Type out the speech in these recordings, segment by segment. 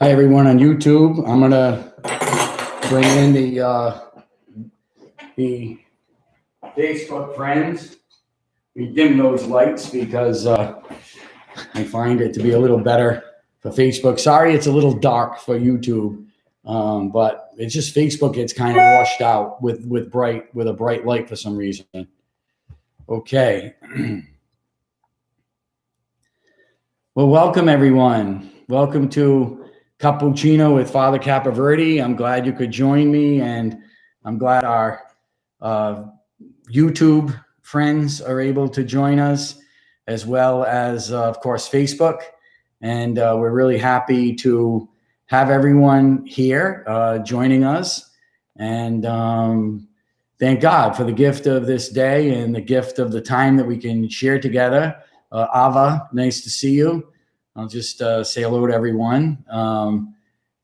Hi, everyone on YouTube. I'm going to bring in the Facebook friends. We dim those lights because I find it to be a little better for Facebook. Sorry, it's a little dark for YouTube, but it's just Facebook gets kind of washed out with a bright light for some reason. Okay. Well, welcome, everyone. Welcome to Cappuccino with Father Capoverdi. I'm glad you could join me, and I'm glad our YouTube friends are able to join us, as well as, of course, Facebook. And we're really happy to have everyone here joining us. And thank God for the gift of this day and the gift of the time that we can share together. Ava, nice to see you. I'll just say hello to everyone.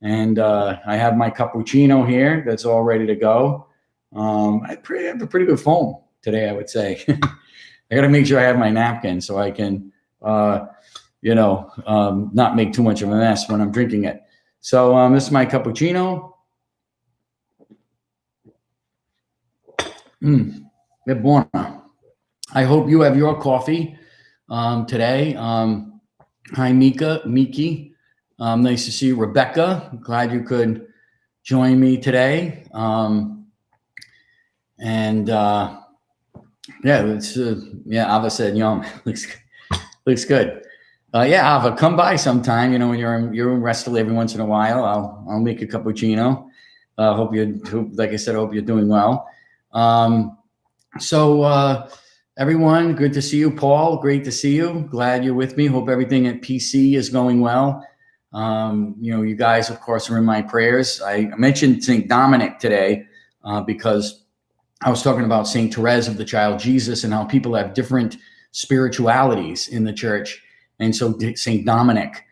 And I have my cappuccino here that's all ready to go. I have a pretty good phone today, I would say. I got to make sure I have my napkin so I can, not make too much of a mess when I'm drinking it. So this is my cappuccino. È buona. I hope you have your coffee today. Hi, Miki. Nice to see you, Rebecca. Glad you could join me today. Ava said, yum, looks good. Ava, come by sometime. When you're in Restall every once in a while, I'll make a cappuccino. Hope you're doing well. Everyone, good to see you. Paul, great to see you. Glad you're with me. Hope everything at PC is going well. You guys, of course, are in my prayers. I mentioned St. Dominic today because I was talking about St. Therese of the Child Jesus and how people have different spiritualities in the church. And so St. Dominic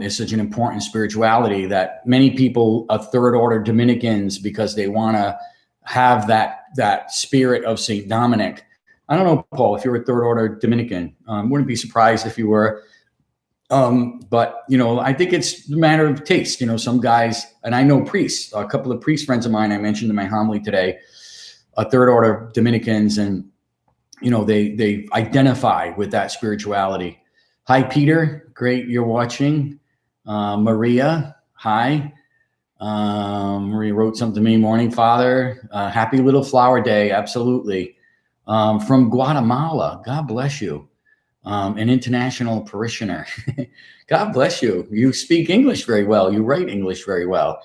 is such an important spirituality that many people are third order Dominicans because they want to have that spirit of St. Dominic. I don't know, Paul, if you're a third order Dominican. Wouldn't be surprised if you were. But I think it's a matter of taste. Some guys, and I know priests, a couple of priest friends of mine I mentioned in my homily today, are third order Dominicans, and they identify with that spirituality. Hi, Peter. Great you're watching. Maria, hi. Maria wrote something to me, morning, Father. Happy little flower day. Absolutely. From Guatemala. God bless you. An international parishioner. God bless you. You speak English very well. You write English very well.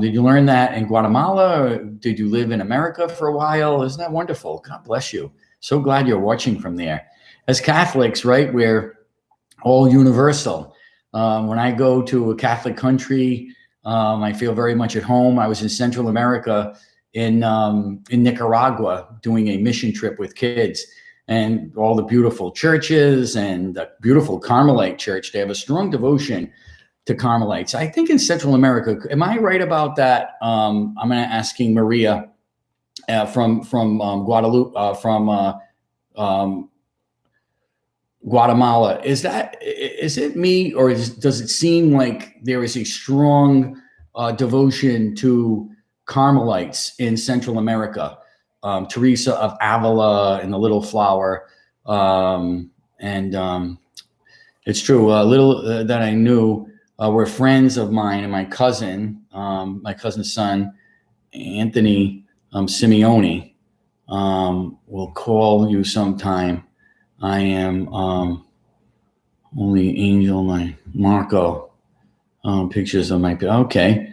Did you learn that in Guatemala, or did you live in America for a while? Isn't that wonderful? God bless you. So glad you're watching from there. As Catholics, right, we're all universal. When I go to a Catholic country, I feel very much at home. I was in Central America in Nicaragua doing a mission trip with kids, and all the beautiful churches and the beautiful Carmelite church. They have a strong devotion to Carmelites. I think in Central America, am I right about that? I'm going to asking Maria from Guadalupe, Guatemala. Is it me, or does it seem like there is a strong devotion to Carmelites in Central America? Teresa of Avila and the Little Flower. It's true. Little that I knew were friends of mine, and my cousin's son, Anthony Simeone, will call you sometime. I am only Angel, my Marco. Pictures of my, okay.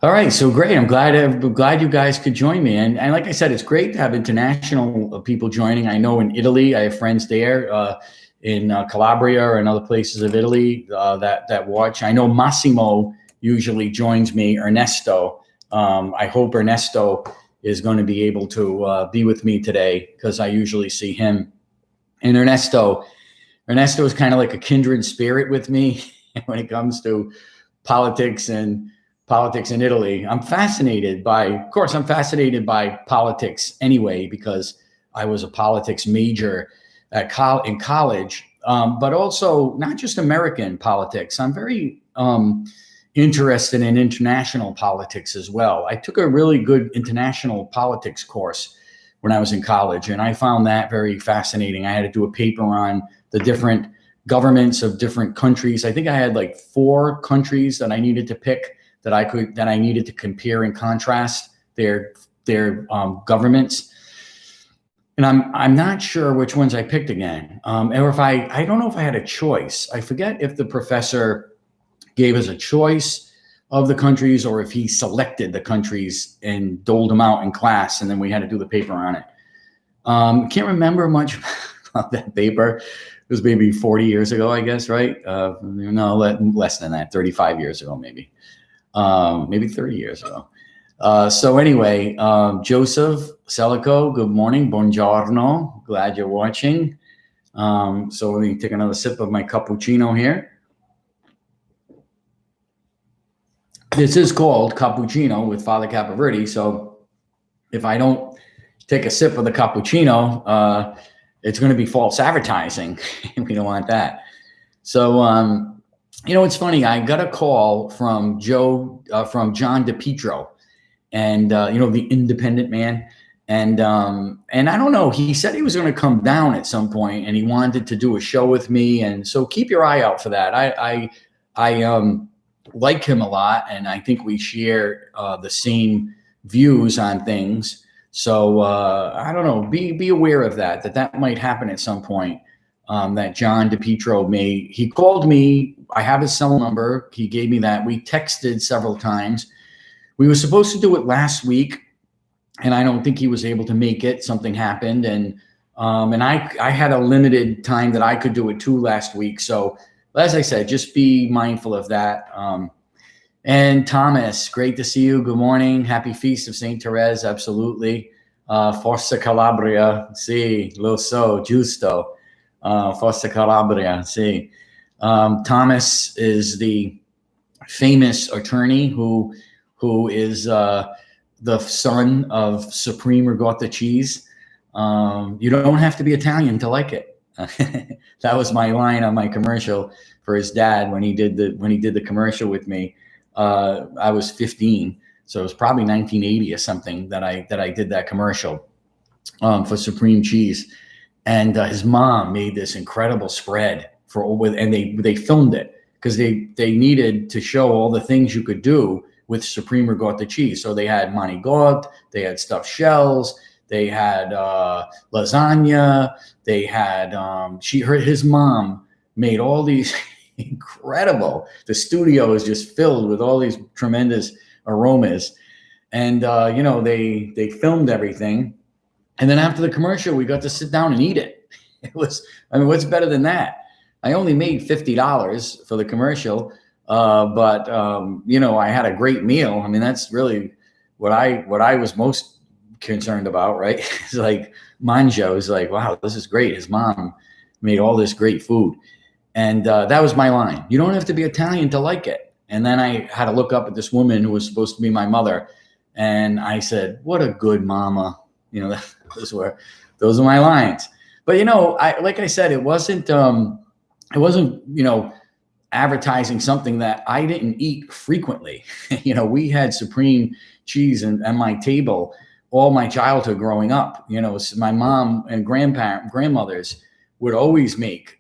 All right, so great. I'm glad you guys could join me. And like I said, it's great to have international people joining. I know in Italy, I have friends there in Calabria and other places of Italy that watch. I know Massimo usually joins me, Ernesto. I hope Ernesto is going to be able to be with me today because I usually see him. And Ernesto is kind of like a kindred spirit with me when it comes to politics in Italy. I'm fascinated by politics anyway, because I was a politics major in college. but also not just American politics. I'm very interested in international politics as well. I took a really good international politics course when I was in college, and I found that very fascinating. I had to do a paper on the different governments of different countries. I think I had like 4 countries that I needed to pick that I needed to compare and contrast their governments. And I'm not sure which ones I picked again, or if I don't know if I had a choice. I forget if the professor gave us a choice of the countries or if he selected the countries and doled them out in class, and then we had to do the paper on it. Can't remember much about that paper. It was maybe 40 years ago, I guess, right? No, less than that, 35 years ago, maybe 30 years ago. So anyway, Joseph Celico, good morning, buongiorno. Glad you're watching. So let me take another sip of my cappuccino here. This is called Cappuccino with Father Capoverdi. So if I don't take a sip of the cappuccino, it's going to be false advertising. We don't want that. So, it's funny. I got a call from John DePietro, and the independent man. And I don't know, he said he was going to come down at some point and he wanted to do a show with me. And so keep your eye out for that. I like him a lot, and I think we share the same views on things. So I don't know, be aware of that might happen at some point. That John DePietro he called me. I have his cell number. He gave me that. We texted several times. We were supposed to do it last week, and I don't think he was able to make it. Something happened, and I had a limited time that I could do it too last week. So as I said, just be mindful of that. And Thomas, great to see you. Good morning. Happy Feast of St. Therese. Absolutely. Forza Calabria. Sì, lo so, giusto. Forza Calabria. Sì. Thomas is the famous attorney who is the son of Supreme Ricotta cheese. You don't have to be Italian to like it. That was my line on my commercial for his dad when he did the commercial with me. I was 15, so it was probably 1980 or something that I did that commercial for Supreme cheese. And his mom made this incredible spread and they filmed it because they needed to show all the things you could do with Supreme Ricotta cheese. So they had manigot, they had stuffed shells, they had lasagna, they had his mom made all these incredible. The studio is just filled with all these tremendous aromas, and they filmed everything, and then after the commercial, we got to sit down and eat it. It was, what's better than that? I only made $50 for the commercial, but I had a great meal. That's really what I was most concerned about, right? It's like Manjo is like, wow, this is great. His mom made all this great food. And that was my line. You don't have to be Italian to like it. And then I had to look up at this woman who was supposed to be my mother. And I said, what a good mama. Those are my lines. But, like I said, it wasn't advertising something that I didn't eat frequently. We had Supreme cheese on my table all my childhood growing up. My mom and grandmothers would always make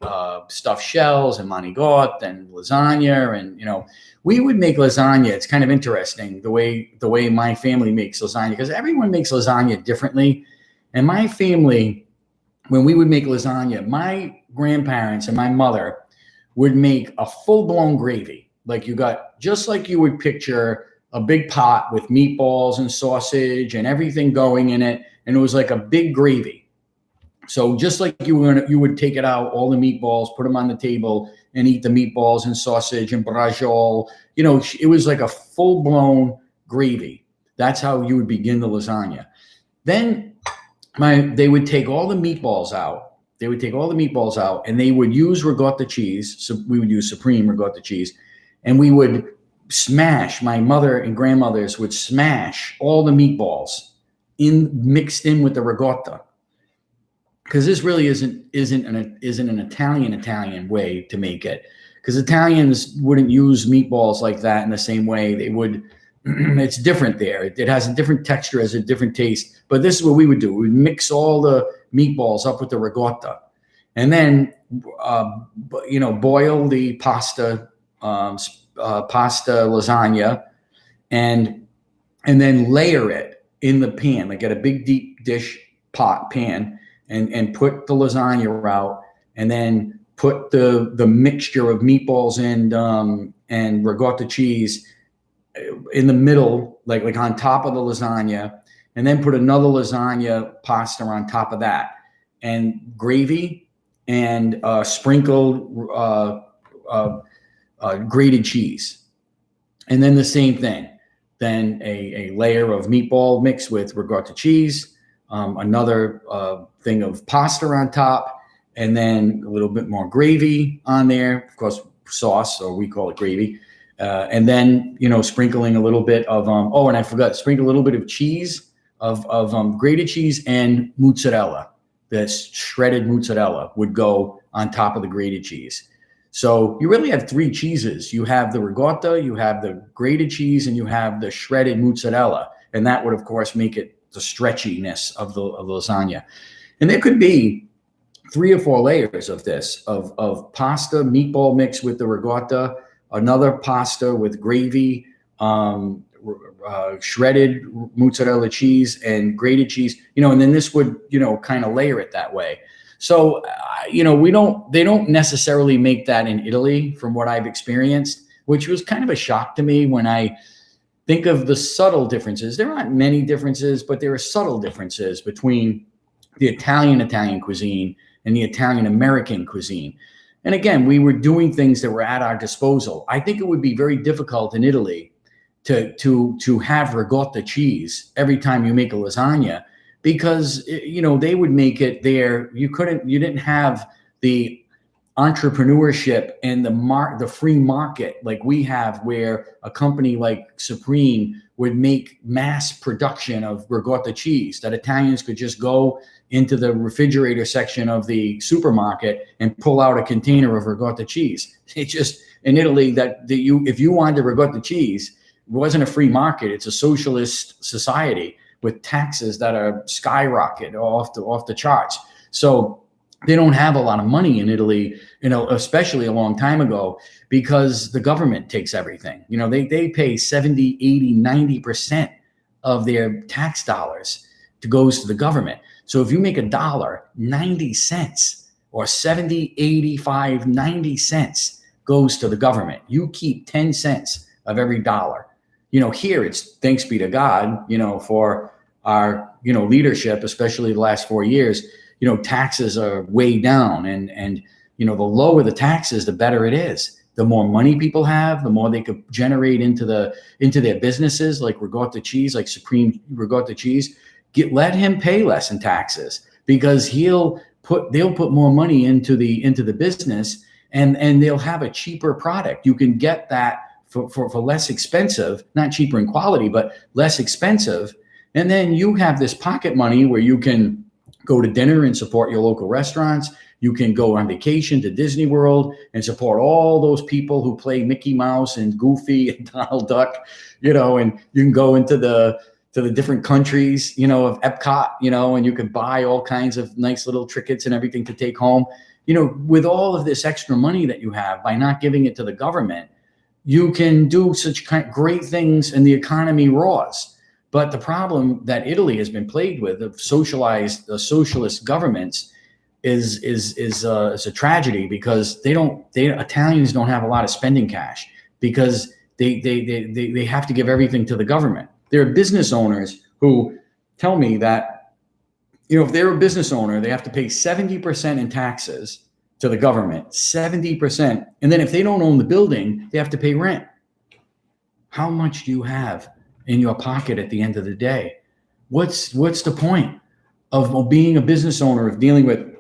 stuffed shells and manigot and lasagna, and we would make lasagna. It's kind of interesting the way my family makes lasagna, because everyone makes lasagna differently. And my family, when we would make lasagna, my grandparents and my mother would make a full-blown gravy, just like you would picture a big pot with meatballs and sausage and everything going in it, and it was like a big gravy. So just like you would take it out, all the meatballs, put them on the table, and eat the meatballs and sausage and braciole. It was like a full-blown gravy. That's how you would begin the lasagna. Then they would take all the meatballs out. And they would use ricotta cheese. So we would use Supreme ricotta cheese, and we would smash. My mother and grandmothers would smash all the meatballs mixed in with the ricotta. because this really isn't an Italian way to make it, because Italians wouldn't use meatballs like that in the same way they would. It's different there. It has a different texture, has a different taste. But this is what we would do. We'd mix all the meatballs up with the ricotta, and then boil the pasta lasagna, and then layer it in the pan, like get a big deep dish pan, and put the lasagna out, and then put the mixture of meatballs and ricotta cheese in the middle, like on top of the lasagna, and then put another lasagna pasta on top of that, and gravy, and sprinkled grated cheese. And then the same thing. Then a layer of meatball mixed with ricotta cheese, another thing of pasta on top, and then a little bit more gravy on there. Of course, sauce, or we call it gravy. And then, sprinkling a little bit of, and I forgot, sprinkle a little bit of cheese, of grated cheese and mozzarella. The shredded mozzarella would go on top of the grated cheese. So you really have three cheeses. You have the ricotta, you have the grated cheese, and you have the shredded mozzarella. And that would, of course, make it the stretchiness of the lasagna. And there could be 3 or 4 layers of this, of pasta, meatball mix with the ricotta, another pasta with gravy, shredded mozzarella cheese and grated cheese, and then this would, kind of layer it that way. So, they don't necessarily make that in Italy, from what I've experienced, which was kind of a shock to me when I think of the subtle differences. There aren't many differences, but there are subtle differences between the Italian cuisine and the Italian-American cuisine. And again, we were doing things that were at our disposal. I think it would be very difficult in Italy to have ricotta cheese every time you make a lasagna, because they would make it there. You didn't have the entrepreneurship and the free market like we have, where a company like Supreme would make mass production of ricotta cheese that Italians could just go into the refrigerator section of the supermarket and pull out a container of ricotta cheese. It just, in Italy, if you wanted ricotta cheese, it wasn't a free market. It's a socialist society with taxes that are skyrocket off the charts. So they don't have a lot of money in Italy, especially a long time ago, because the government takes everything. They pay 70, 80, 90% of their tax dollars goes to the government. So if you make $1, 90 cents, or 70, 85, 90 cents goes to the government. You keep 10 cents of every dollar. Here it's, thanks be to God, for our, leadership, especially the last 4 years, taxes are way down, and the lower the taxes, the better it is. The more money people have, the more they could generate into their businesses, like ricotta cheese, like Supreme ricotta cheese. Let him pay less in taxes, because they'll put more money into the business, and they'll have a cheaper product. You can get that for less expensive, not cheaper in quality, but less expensive. And then you have this pocket money where you can go to dinner and support your local restaurants. You can go on vacation to Disney World and support all those people who play Mickey Mouse and Goofy and Donald Duck, and you can go into the different countries, of Epcot, and you can buy all kinds of nice little trinkets and everything to take home. With all of this extra money that you have, by not giving it to the government, you can do such great things, and the economy roars. But the problem that Italy has been plagued with, of socialist governments, is a tragedy, because Italians don't have a lot of spending cash, because they have to give everything to the government. There are business owners who tell me that, if they're a business owner, they have to pay 70% in taxes to the government, 70%. And then if they don't own the building, they have to pay rent. How much do you have in your pocket at the end of the day? What's the point of being a business owner, of dealing with,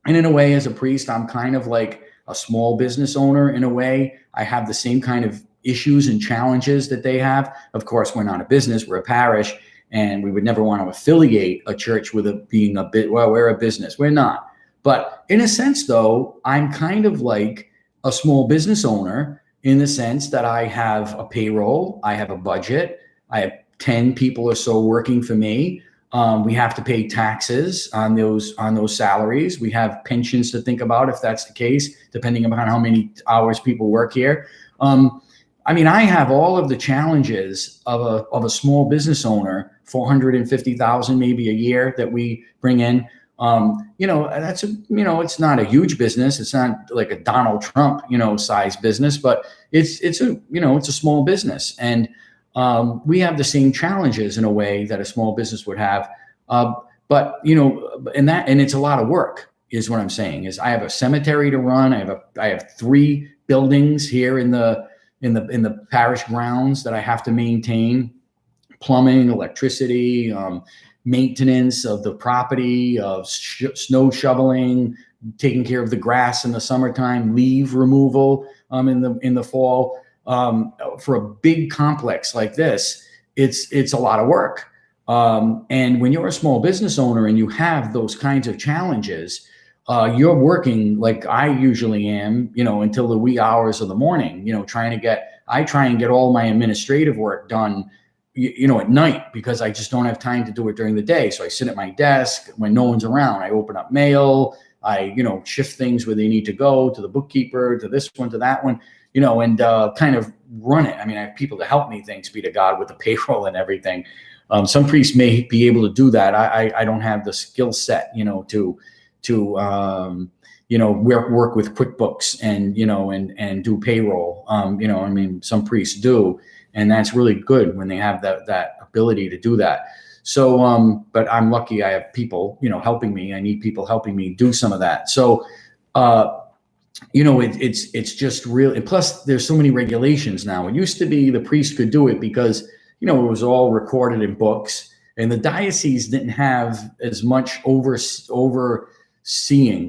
and in a way, as a priest, I'm kind of like a small business owner in a way. I have the same kind of issues and challenges that they have. Of course, we're not a business, we're a parish. and we would never want to affiliate a church with being a bit, well, we're a business. We're not. But in a sense, though, I'm kind of like a small business owner in the sense that I have a payroll, I have a budget, I have 10 people or so working for me. We have to pay taxes on those salaries. We have pensions to think about if that's the case, depending upon how many hours people work here. I mean, I have all of the challenges of a small business owner, 450,000 maybe a year that we bring in. That's it's not a huge business. It's not like a Donald Trump, size business, but it's a small business. And we have the same challenges in a way that a small business would have. But it's a lot of work is what I'm saying. Is I have a cemetery to run. I have 3 buildings here in the parish grounds that I have to maintain: plumbing, electricity, maintenance of the property, of snow shoveling, taking care of the grass in the summertime, leaf removal in the fall. For a big complex like this, it's a lot of work. And when you're a small business owner and you have those kinds of challenges, you're working like I usually am, until the wee hours of the morning, I try and get all my administrative work done, at night, because I just don't have time to do it during the day. So I sit at my desk when no one's around. I open up mail. I, shift things where they need to go to the bookkeeper, to this one, to that one, and kind of run it. I mean, I have people to help me, thanks be to God, with the payroll and everything. Some priests may be able to do that. I don't have the skill set, to work with QuickBooks and do payroll. Some priests do, and that's really good when they have that ability to do that. So, but I'm lucky I have people, helping me. I need people helping me do some of that. So, it's just real. And plus, there's so many regulations now. It used to be the priest could do it because, it was all recorded in books, and the diocese didn't have as much overseeing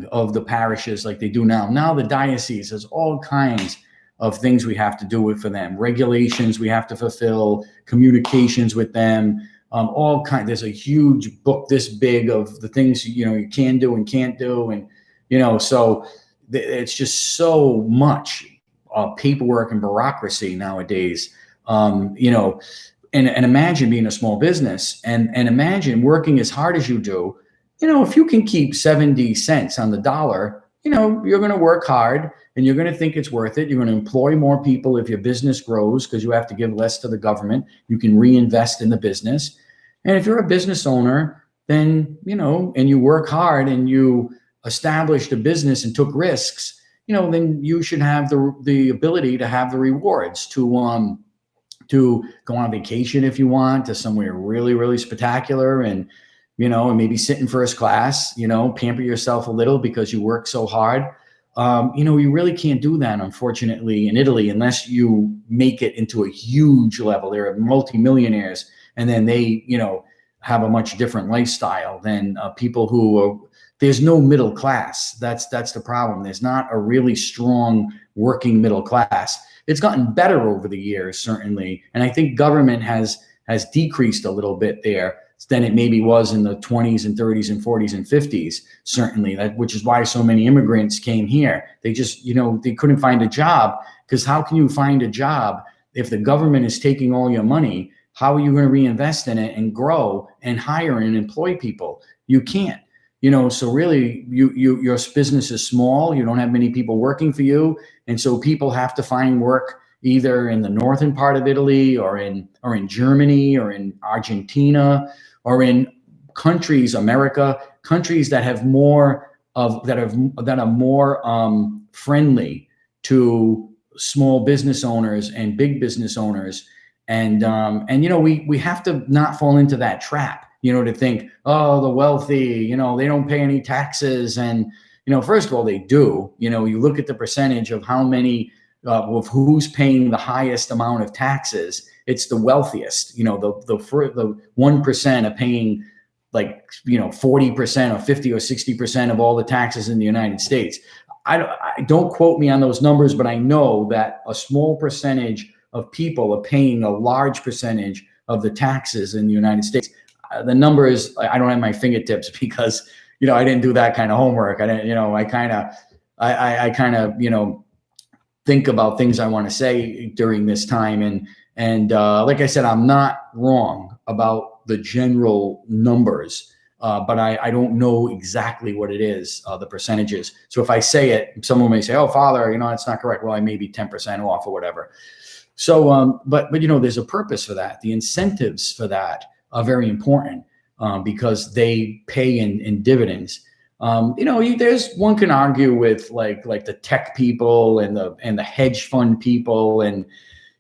of the parishes like they do now. Now the diocese has all kinds of things we have to do for them, regulations we have to fulfill, communications with them, all kinds. There's a huge book this big of the things, you can do and can't do. And, so it's just so much paperwork and bureaucracy nowadays, and imagine being a small business and imagine working as hard as you do. If you can keep 70 cents on the dollar, you're going to work hard and you're going to think it's worth it. You're going to employ more people if your business grows because you have to give less to the government. You can reinvest in the business. And if you're a business owner, then, and you work hard and you established a business and took risks, then you should have the ability to have the rewards to go on vacation if you want, to somewhere really, really spectacular and maybe sit in first class, pamper yourself a little because you work so hard. You really can't do that, unfortunately, in Italy, unless you make it into a huge level. There are multimillionaires, and then they, have a much different lifestyle than people there's no middle class. That's the problem. There's not a really strong working middle class. It's gotten better over the years, certainly. And I think government has decreased a little bit there than it maybe was in the 20s and 30s and 40s and 50s, certainly, which is why so many immigrants came here. They just, they couldn't find a job, because how can you find a job if the government is taking all your money? How are you going to reinvest in it and grow and hire and employ people? You can't. So really, your business is small. You don't have many people working for you, and so people have to find work either in the northern part of Italy, or in Germany, or in Argentina, or in countries that have more that are more friendly to small business owners and big business owners, and we have to not fall into that trap. To think, oh, the wealthy, they don't pay any taxes. And, first of all, they do. You look at the percentage of how many, of who's paying the highest amount of taxes. It's the wealthiest. The 1% are paying like, 40% or 50 or 60% of all the taxes in the United States. I don't quote me on those numbers, but I know that a small percentage of people are paying a large percentage of the taxes in the United States. The numbers, I don't have my fingertips because, I didn't do that kind of homework. I didn't, I kind of, think about things I want to say during this time. And like I said, I'm not wrong about the general numbers, but I don't know exactly what it is, the percentages. So if I say it, someone may say, "Oh, Father, it's not correct." Well, I may be 10% off or whatever. So, but there's a purpose for that. The incentives for that are very important because they pay in dividends. There's one can argue with like the tech people and the hedge fund people, and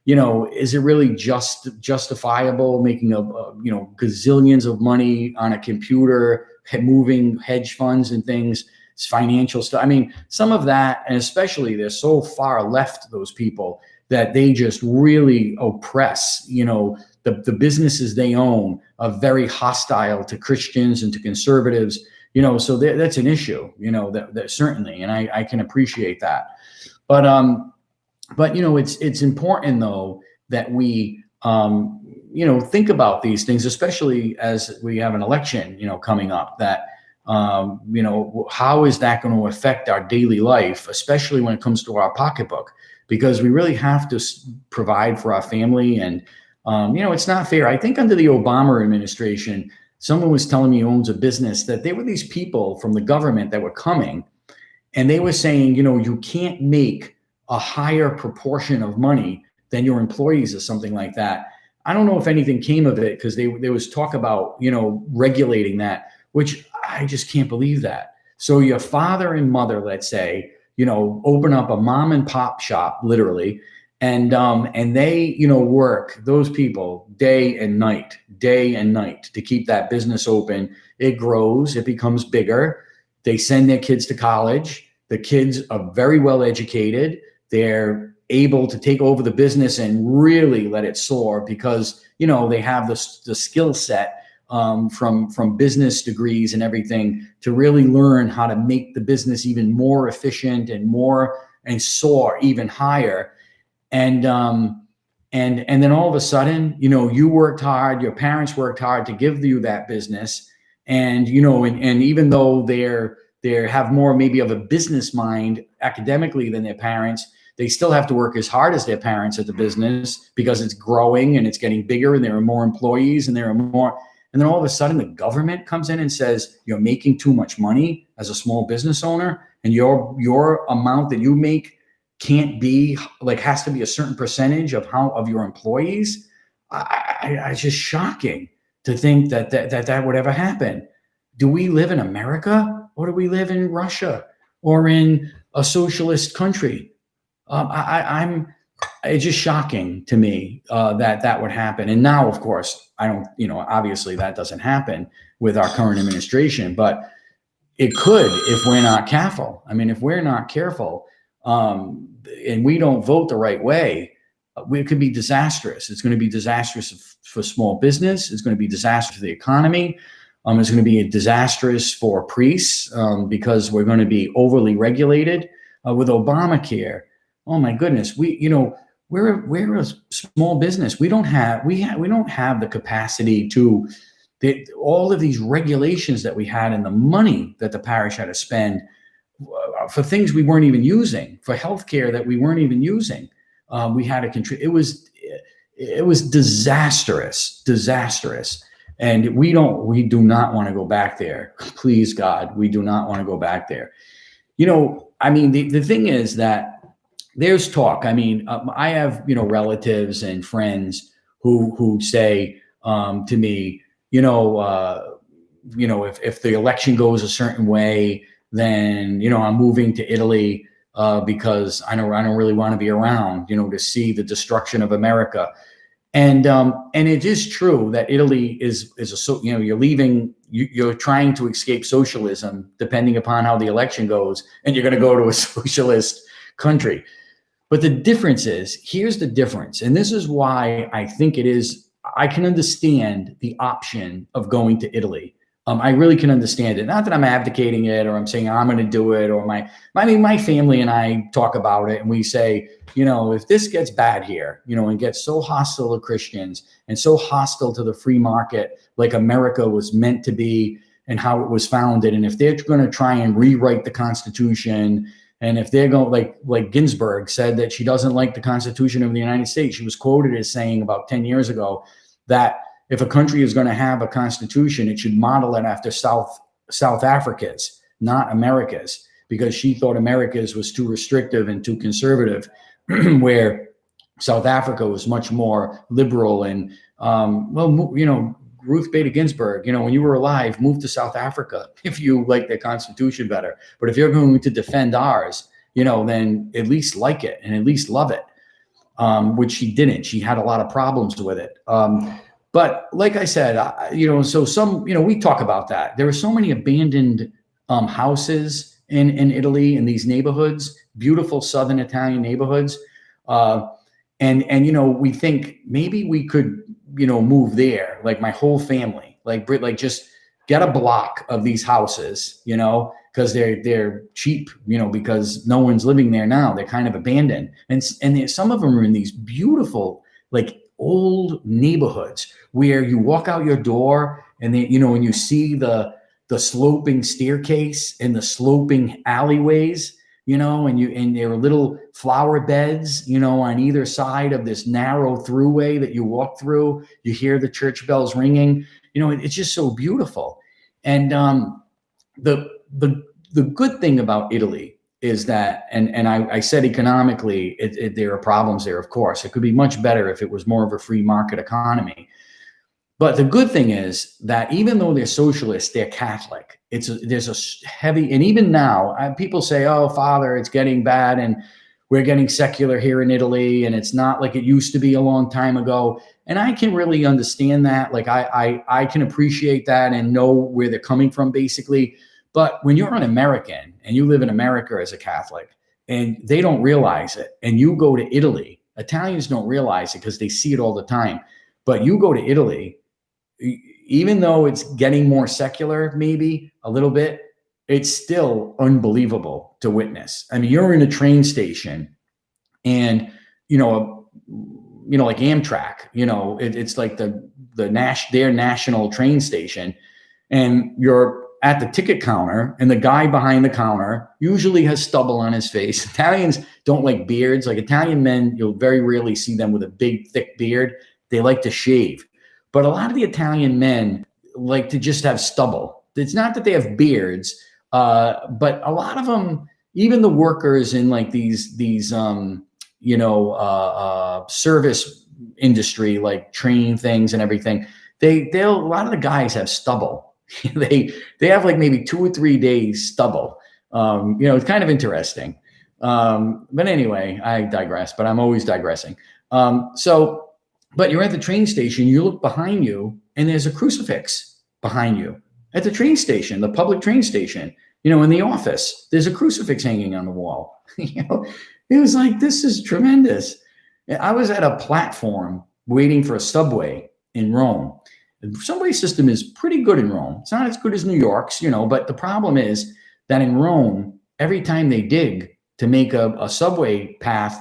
is it really justifiable making gazillions of money on a computer, moving hedge funds and things? It's financial stuff. I mean, some of that, and especially they're so far left, those people, that they just really oppress, the businesses they own are very hostile to Christians and to conservatives, so that's an issue, that certainly, and I can appreciate that. But it's important though that we, think about these things, especially as we have an election, coming up, that, how is that going to affect our daily life, especially when it comes to our pocketbook? Because we really have to provide for our family. And, it's not fair. I think under the Obama administration, someone was telling me who owns a business that there were these people from the government that were coming, and they were saying, you can't make a higher proportion of money than your employees or something like that. I don't know if anything came of it, because there was talk about, regulating that, which I just can't believe that. So your father and mother, let's say, open up a mom and pop shop, literally, and they, work, those people, day and night to keep that business open. It grows, it becomes bigger. They send their kids to college. The kids are very well educated. They're able to take over the business and really let it soar because, they have the skill set from business degrees and everything to really learn how to make the business even more efficient and soar even higher. And then all of a sudden, you worked hard, your parents worked hard to give you that business. And, and even though they have more maybe of a business mind academically than their parents, they still have to work as hard as their parents at the business because it's growing and it's getting bigger and there are more employees and there are more. And then all of a sudden the government comes in and says, you're making too much money as a small business owner, and your amount that you make can't be has to be a certain percentage of your employees. It's just shocking to think that would ever happen. Do we live in America, or do we live in Russia or in a socialist country? It's just shocking to me that would happen. And now, of course, I don't, obviously that doesn't happen with our current administration, but it could if we're not careful. I mean, if we're not careful and we don't vote the right way, it could be disastrous. It's going to be disastrous for small business. It's going to be disastrous for the economy. It's going to be disastrous for priests because we're going to be overly regulated with Obamacare. Oh my goodness, we're a small business. We don't have the capacity to all of these regulations that we had and the money that the parish had to spend for things we weren't even using, for healthcare that we weren't even using. We had to contribute. It was disastrous, and we do not want to go back there. Please God, we do not want to go back there. I mean, the thing is that there's talk. I mean, I have, relatives and friends who say to me, if the election goes a certain way, then, I'm moving to Italy because I don't really want to be around, to see the destruction of America. And it is true that Italy is you're leaving, you're trying to escape socialism depending upon how the election goes, and you're going to go to a socialist country. But the difference is, here's the difference. And this is why I think I can understand the option of going to Italy. I really can understand it. Not that I'm advocating it or I'm saying I'm going to do it, or my family and I talk about it and we say, if this gets bad here, and gets so hostile to Christians and so hostile to the free market, like America was meant to be and how it was founded. And if they're going to try and rewrite the Constitution, and if they're going, like Ginsburg said that she doesn't like the Constitution of the United States, she was quoted as saying about 10 years ago that if a country is going to have a constitution, it should model it after South Africa's, not America's, because she thought America's was too restrictive and too conservative, where South Africa was much more liberal. And, Ruth Bader Ginsburg, when you were alive, moved to South Africa if you like the Constitution better. But if you're going to defend ours, then at least like it and at least love it, which she didn't. She had a lot of problems with it. But like I said, so we talk about that. There are so many abandoned houses in Italy, in these neighborhoods, beautiful Southern Italian neighborhoods. And we think maybe we could, move there, like my whole family, like just get a block of these houses, because they're cheap, because no one's living there now. They're kind of abandoned. And some of them are in these beautiful, like old neighborhoods where you walk out your door and then, and you see the sloping staircase and the sloping alleyways, and there are little flower beds, on either side of this narrow throughway that you walk through. You hear the church bells ringing, it's just so beautiful. And the good thing about Italy is that, and I said economically, there are problems there, of course. It could be much better if it was more of a free market economy. But the good thing is that even though they're socialists, they're Catholic. There's a heavy, and even now, people say, "Oh, Father, it's getting bad, and we're getting secular here in Italy, and it's not like it used to be a long time ago." And I can really understand that. Like I can appreciate that and know where they're coming from, basically. But when you're an American and you live in America as a Catholic, and they don't realize it, and you go to Italy, Italians don't realize it because they see it all the time. But you go to Italy, even though it's getting more secular, maybe a little bit, it's still unbelievable to witness. I mean, you're in a train station and, like Amtrak, it's like their national train station, and you're at the ticket counter and the guy behind the counter usually has stubble on his face. Italians don't like beards. Like Italian men, you'll very rarely see them with a big, thick beard. They like to shave. But a lot of the Italian men like to just have stubble. It's not that they have beards, but a lot of them, even the workers in like these service industry, like train things and everything, a lot of the guys have stubble. they have like maybe 2 or 3 days stubble. It's kind of interesting. But anyway, I digress. But I'm always digressing. But you're at the train station, you look behind you, and there's a crucifix behind you. At the train station, the public train station, in the office, there's a crucifix hanging on the wall. It was like, this is tremendous. I was at a platform waiting for a subway in Rome. The subway system is pretty good in Rome. It's not as good as New York's, but the problem is that in Rome, every time they dig to make a subway path,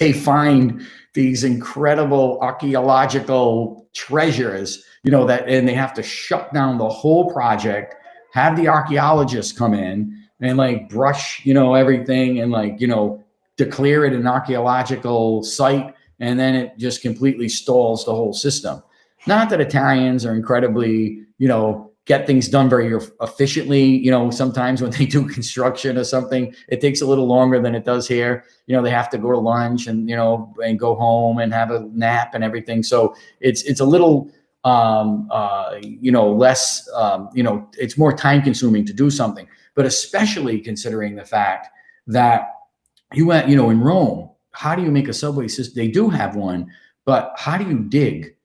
they find these incredible archaeological treasures, and they have to shut down the whole project, have the archaeologists come in and like brush, everything and like, declare it an archaeological site. And then it just completely stalls the whole system. Not that Italians are incredibly, get things done very efficiently. Sometimes when they do construction or something, it takes a little longer than it does here. They have to go to lunch and, and go home and have a nap and everything. So it's a little, less, it's more time consuming to do something, but especially considering the fact that you went, in Rome, how do you make a subway system? They do have one, but how do you dig?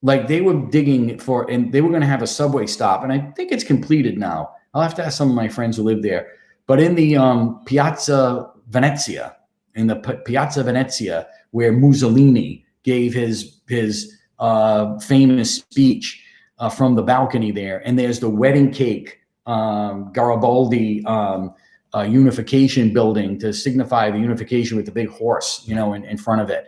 Like they were digging and they were going to have a subway stop. And I think it's completed now. I'll have to ask some of my friends who live there. But in the Piazza Venezia, where Mussolini gave his famous speech, from the balcony there. And there's the wedding cake, Garibaldi unification building to signify the unification with the big horse, in front of it.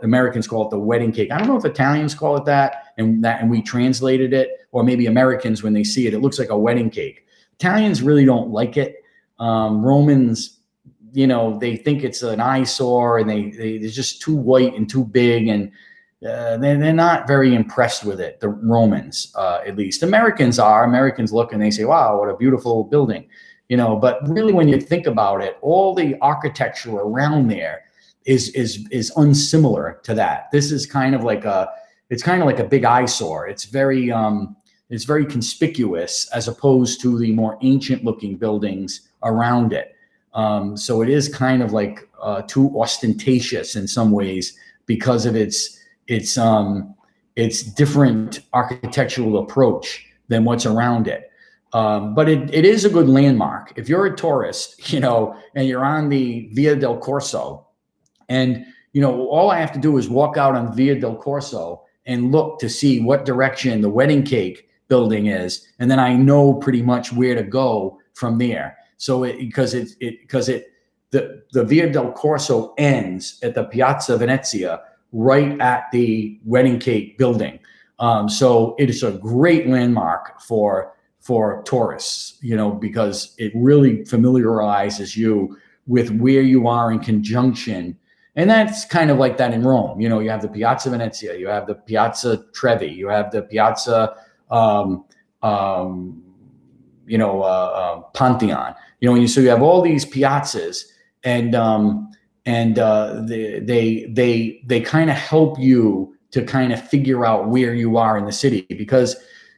Americans call it the wedding cake. I don't know if Italians call it that, and we translated it, or maybe Americans, when they see it, it looks like a wedding cake. Italians really don't like it. Romans, they think it's an eyesore, and they're just too white and too big, and they're not very impressed with it. The Romans, at least. Americans are. Americans look and they say, "Wow, what a beautiful building," But really, when you think about it, all the architecture around there is unsimilar to that. This is kind of like a big eyesore. It's very conspicuous as opposed to the more ancient looking buildings around it. So it is kind of like too ostentatious in some ways because of its different architectural approach than what's around it. But it is a good landmark. If you're a tourist, and you're on the Via del Corso, and, all I have to do is walk out on Via del Corso and look to see what direction the wedding cake building is. And then I know pretty much where to go from there. So because the Via del Corso ends at the Piazza Venezia, right at the wedding cake building. So it is a great landmark for tourists, because it really familiarizes you with where you are in conjunction. And that's kind of like that in Rome. You have the Piazza Venezia, you have the Piazza Trevi, you have the Piazza Pantheon. So you have all these piazzas, and they kind of help you to kind of figure out where you are in the city, because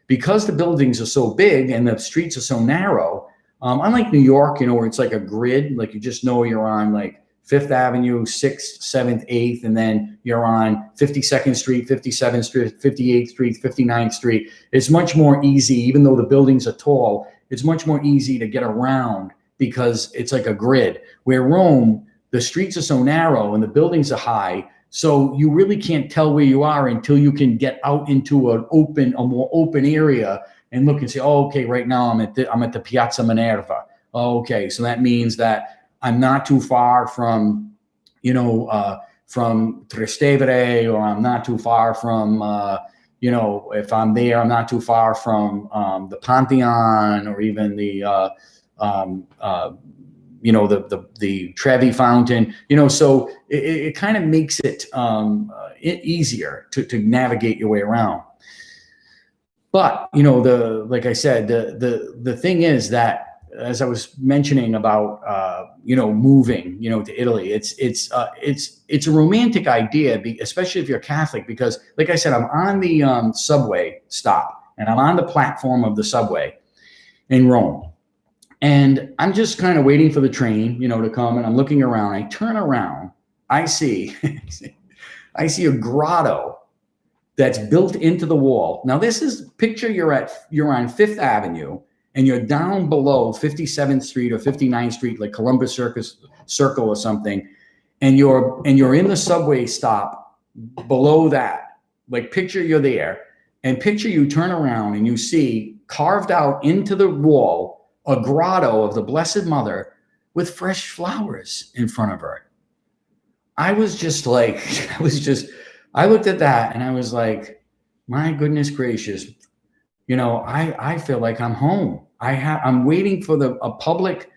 the buildings are so big and the streets are so narrow. Unlike New York, where it's like a grid, like you just know you're on like Fifth Avenue, 6th, 7th, 8th, and then you're on 52nd Street, 57th Street, 58th Street, 59th Street. It's much more easy, even though the buildings are tall, it's much more easy to get around because it's like a grid. Where Rome, the streets are so narrow and the buildings are high, so you really can't tell where you are until you can get out into a more open area and look and say, "Oh, okay, right now I'm at the Piazza Minerva." Oh, okay, so that means that I'm not too far from Trastevere, or I'm not too far from, if I'm there, I'm not too far from the Pantheon, or even the Trevi Fountain. So it kind of makes it easier to navigate your way around. But like I said, the thing is that, as I was mentioning about moving to Italy, it's a romantic idea, especially if you're Catholic, because like I said, I'm on the subway stop, and I'm on the platform of the subway in Rome, and I'm just kind of waiting for the train to come, and I'm looking around. I turn around, I see a grotto that's built into the wall. Now this is, picture you're on Fifth Avenue, and you're down below 57th Street or 59th Street, like Columbus Circle or something, and you're in the subway stop below that. Like, picture you're there, and picture you turn around and you see carved out into the wall a grotto of the Blessed Mother with fresh flowers in front of her. I looked at that and I was like, my goodness gracious. I feel like I'm home. I'm waiting for a public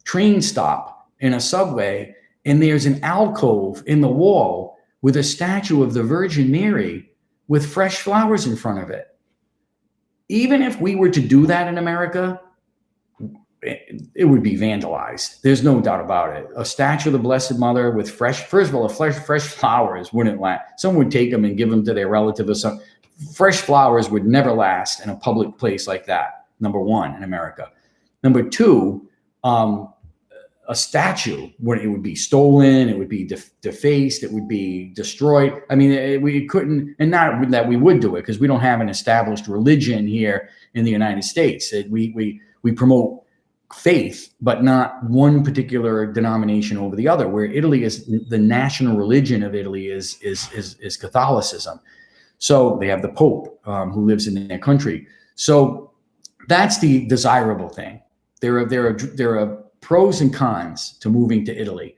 train stop in a subway, and there's an alcove in the wall with a statue of the Virgin Mary with fresh flowers in front of it. Even if we were to do that in America, it would be vandalized. There's no doubt about it. A statue of the Blessed Mother with fresh flowers wouldn't last. Someone would take them and give them to their relative or something. Fresh flowers would never last in a public place like that, number one, in America. Number two, a statue, it would be stolen, it would be defaced, it would be destroyed. I mean, we couldn't, and not that we would do it, because we don't have an established religion here in the United States. We promote faith, but not one particular denomination over the other, where Italy is, the national religion of Italy is Catholicism. So they have the Pope who lives in their country. So that's the desirable thing. There are pros and cons to moving to Italy.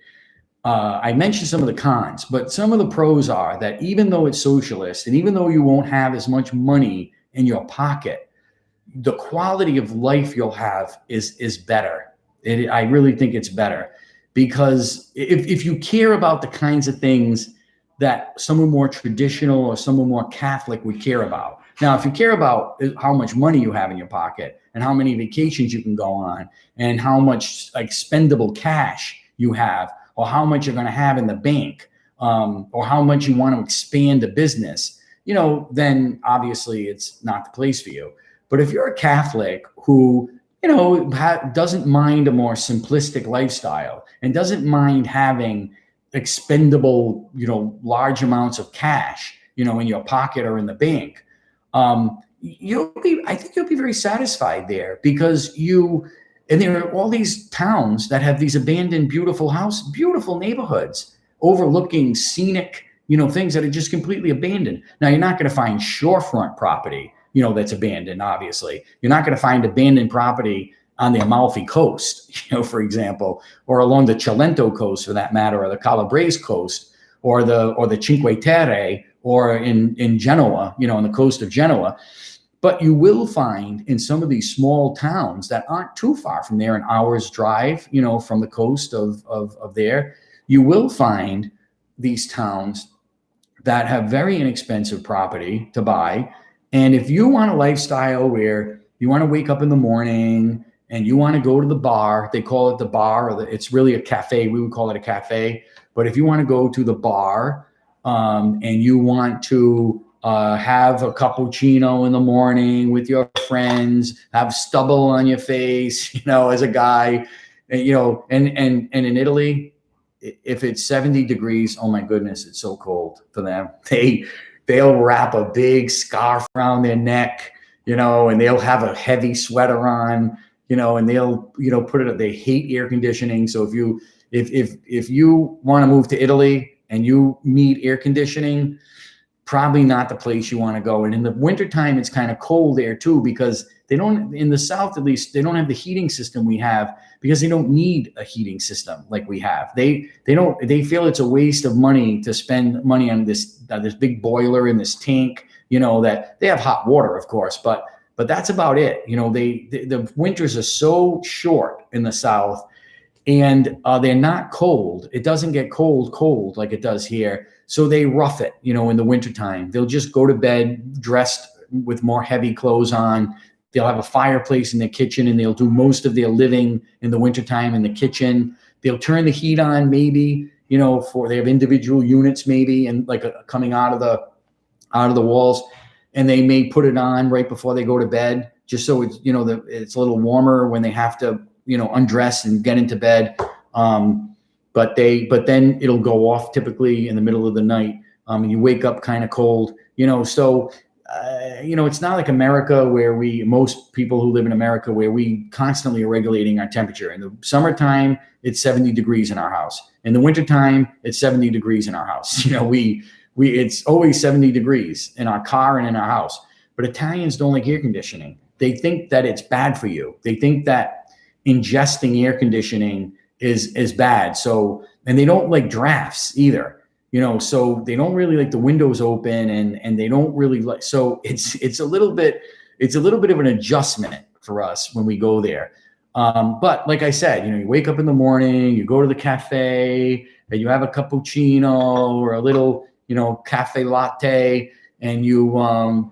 I mentioned some of the cons, but some of the pros are that even though it's socialist and even though you won't have as much money in your pocket, the quality of life you'll have is better. I really think it's better because if you care about the kinds of things that someone more traditional or someone more Catholic would care about. Now, if you care about how much money you have in your pocket and how many vacations you can go on and how much like spendable cash you have, or how much you're going to have in the bank, or how much you want to expand a business, then obviously it's not the place for you. But if you're a Catholic who, doesn't mind a more simplistic lifestyle and doesn't mind having expendable, large amounts of cash, in your pocket or in the bank, I think you'll be very satisfied there because and there are all these towns that have these abandoned, beautiful neighborhoods overlooking scenic, things that are just completely abandoned. Now, you're not going to find shorefront property, that's abandoned, obviously. You're not going to find abandoned property on the Amalfi Coast, for example, or along the Cilento coast for that matter, or the Calabrese coast, or the Cinque Terre, or in Genoa, on the coast of Genoa. But you will find in some of these small towns that aren't too far from there, an hour's drive, from the coast of there, you will find these towns that have very inexpensive property to buy. And if you want a lifestyle where you want to wake up in the morning and you want to go to the bar, they call it the bar, or it's really a cafe. We would call it a cafe. But if you want to go to the bar and you want to have a cappuccino in the morning with your friends, have stubble on your face, as a guy, and in Italy, if it's 70 degrees, oh my goodness, it's so cold for them. They'll wrap a big scarf around their neck, and they'll have a heavy sweater on, and they'll, put it, they hate air conditioning. So if you want to move to Italy and you need air conditioning, probably not the place you want to go. And in the wintertime, it's kind of cold there too, because in the South, at least, they don't have the heating system we have because they don't need a heating system like we have. They feel it's a waste of money to spend money on this big boiler in this tank, that they have hot water, of course, but that's about it. The winters are so short in the South, and they're not cold. It doesn't get cold like it does here. So they rough it, in the wintertime. They'll just go to bed dressed with more heavy clothes on. They'll have a fireplace in their kitchen, and they'll do most of their living in the wintertime in the kitchen. They'll turn the heat on maybe, they have individual units maybe, and like coming out of the walls, and they may put it on right before they go to bed, just so it's, it's a little warmer when they have to, undress and get into bed. But then it'll go off typically in the middle of the night, and you wake up kind of cold, so, it's not like America where most people who live in America, where we constantly are regulating our temperature. In the summertime, it's 70 degrees in our house. In the wintertime, it's 70 degrees in our house. It's always 70 degrees in our car and in our house. But Italians don't like air conditioning. They think that it's bad for you. They think that ingesting air conditioning is bad. So, and they don't like drafts either, so they don't really like the windows open, and they don't really like, so it's a little bit of an adjustment for us when we go there. But like I said, you wake up in the morning, you go to the cafe, and you have a cappuccino or a little, cafe latte, and you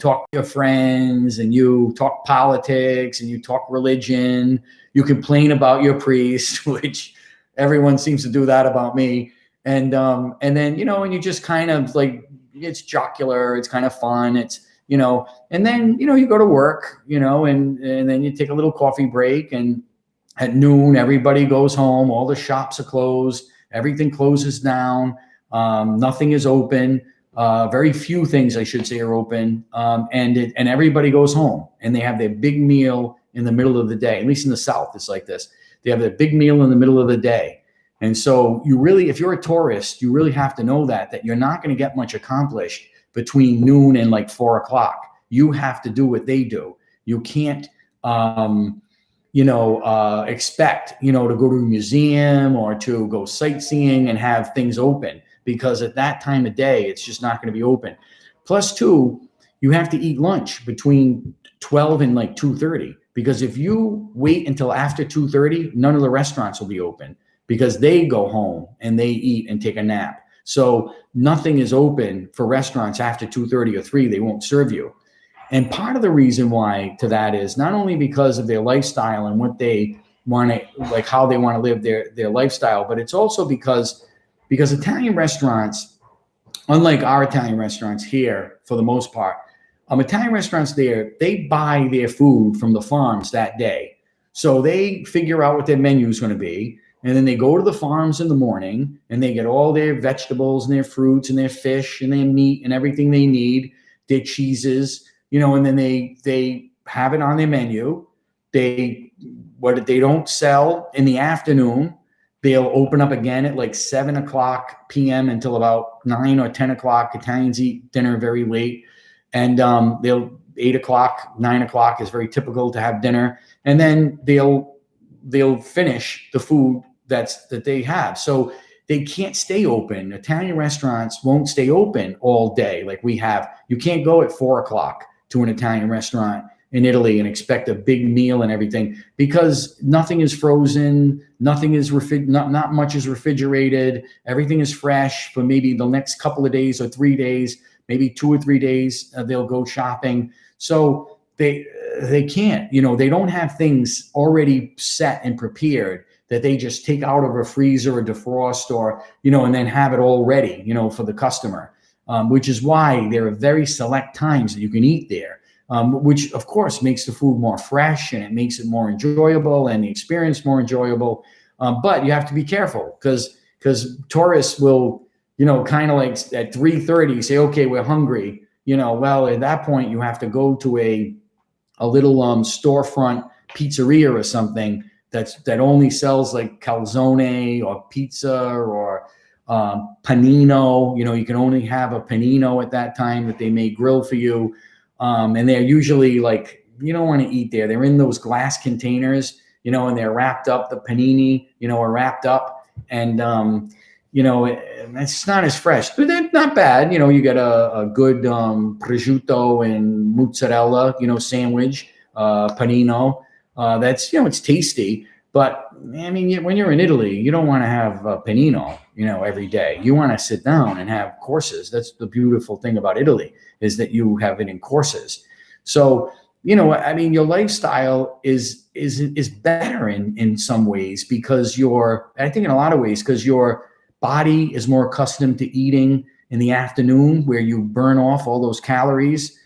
talk to your friends, and you talk politics, and you talk religion. You complain about your priest, which everyone seems to do that about me. And then, and you just kind of like, it's jocular, it's kind of fun. It's, and then, you go to work, and then you take a little coffee break, and at noon, everybody goes home. All the shops are closed. Everything closes down. Nothing is open. Very few things, I should say, are open. And everybody goes home, and they have their big meal in the middle of the day. At least in the South, it's like this. They have their big meal in the middle of the day. And so if you're a tourist, you really have to know that you're not going to get much accomplished between noon and like 4 o'clock. You have to do what they do. You can't, expect, to go to a museum or to go sightseeing and have things open, because at that time of day, it's just not going to be open. Plus two, you have to eat lunch between 12 and like 2:30, because if you wait until after 2:30, none of the restaurants will be open, because they go home and they eat and take a nap. So nothing is open for restaurants after 2:30 or 3. They won't serve you. And part of the reason why to that is not only because of their lifestyle and what they want to, like how they want to live their lifestyle, but it's also because Italian restaurants, unlike our Italian restaurants here, for the most part, Italian restaurants there, they buy their food from the farms that day. So they figure out what their menu is going to be. And then they go to the farms in the morning and they get all their vegetables and their fruits and their fish and their meat and everything they need, their cheeses, and then they have it on their menu. What they don't sell in the afternoon, they'll open up again at like 7 o'clock p.m. until about 9 or 10 o'clock. Italians eat dinner very late. And they'll 8 o'clock, 9 o'clock is very typical to have dinner. And then they'll finish the food that they have. So they can't stay open. Italian restaurants won't stay open all day like we have. You can't go at 4 o'clock to an Italian restaurant in Italy and expect a big meal and everything, because nothing is frozen, nothing is not much is refrigerated. Everything is fresh for maybe the next couple of days or 3 days, maybe 2 or 3 days. They'll go shopping. So they can't, they don't have things already set and prepared that they just take out of a freezer or defrost or, and then have it all ready, for the customer, which is why there are very select times that you can eat there, which of course makes the food more fresh and it makes it more enjoyable and the experience more enjoyable. But you have to be careful because tourists will, kind of like at 3:30 say, okay, we're hungry. Well, at that point you have to go to a little storefront pizzeria or something that only sells like calzone or pizza or panino. You can only have a panino at that time that they may grill for you. And they're usually like, you don't want to eat there. They're in those glass containers, and they're wrapped up. The panini, are wrapped up, and it's not as fresh, but they're not bad. You get a good prosciutto and mozzarella, sandwich, panino. That's, it's tasty, but I mean, when you're in Italy, you don't want to have a panino, every day. You want to sit down and have courses. That's the beautiful thing about Italy, is that you have it in courses. So, I mean, your lifestyle is better in some ways because I think in a lot of ways, because your body is more accustomed to eating in the afternoon where you burn off all those calories.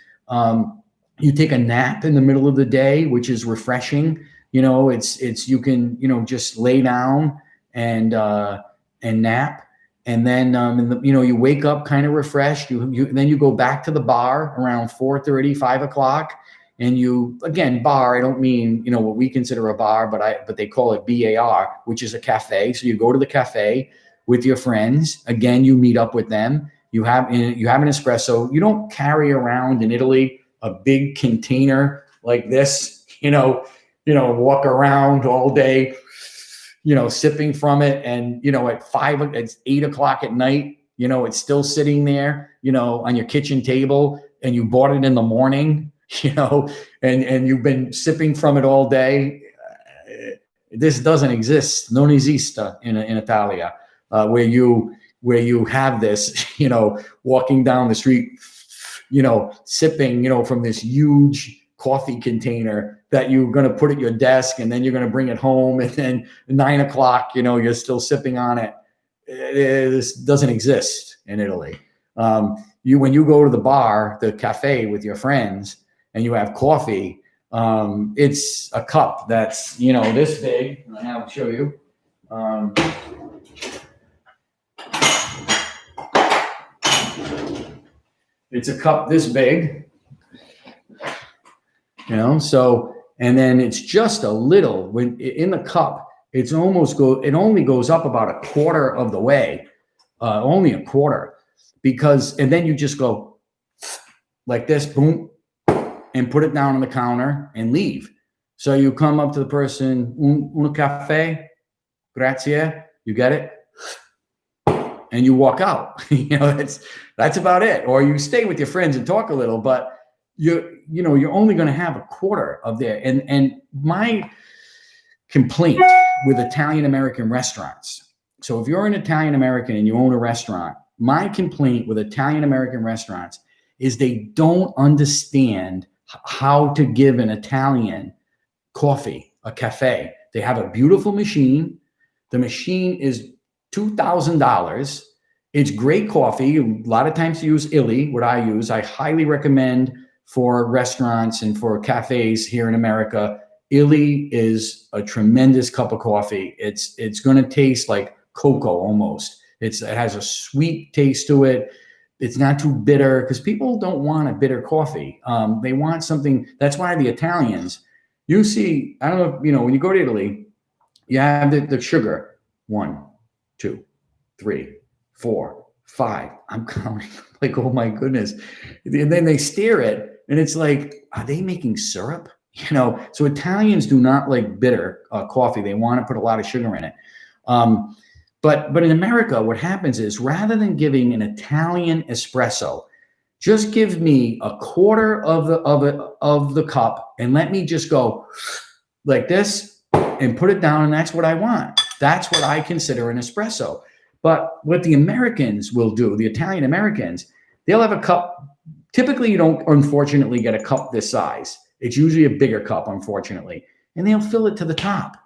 You take a nap in the middle of the day, which is refreshing. It's you can, just lay down and nap. And then, you wake up kind of refreshed. Then you go back to the bar around 4:30, 5 o'clock. And bar, I don't mean, what we consider a bar, but they call it BAR, which is a cafe. So you go to the cafe with your friends. Again, you meet up with them. You have an espresso. You don't carry around in Italy a big container like this, walk around all day, sipping from it. And, it's 8 o'clock at night, it's still sitting there, on your kitchen table, and you bought it in the morning, and you've been sipping from it all day. This doesn't exist. Non esiste in Italia, where you have this, walking down the street, sipping, from this huge coffee container that you're going to put at your desk, and then you're going to bring it home, and then 9 o'clock, you're still sipping on it. This doesn't exist in Italy. When you go to the bar, the cafe with your friends, and you have coffee, it's a cup that's, this big. I'll show you. It's a cup this big, so, and then it's just a little, when in the cup, it only goes up about a quarter of the way, only a quarter, and then you just go, like this, boom, and put it down on the counter and leave. So you come up to the person, un caffè, grazie, you get it, and you walk out. That's about it. Or you stay with your friends and talk a little, but you're only going to have a quarter of their. And my complaint with Italian American restaurants. So if you're an Italian American and you own a restaurant, my complaint with Italian American restaurants is they don't understand how to give an Italian coffee, a cafe. They have a beautiful machine. The machine is $2,000. It's great coffee. A lot of times you use Illy, what I use. I highly recommend for restaurants and for cafes here in America. Illy is a tremendous cup of coffee. It's going to taste like cocoa almost. It has a sweet taste to it. It's not too bitter because people don't want a bitter coffee. They want something. That's why the Italians, you see, I don't know, when you go to Italy, you have the sugar. 1, 2, 3, 4, 5. I'm counting like, oh my goodness. And then they stare it and it's like, are they making syrup? So Italians do not like bitter coffee. They want to put a lot of sugar in it. But in America, what happens is rather than giving an Italian espresso, just give me a quarter of the cup and let me just go like this and put it down. And that's what I want. That's what I consider an espresso. But what the Americans will do, the Italian Americans, they'll have a cup. Typically, you don't, unfortunately, get a cup this size. It's usually a bigger cup, unfortunately. And they'll fill it to the top.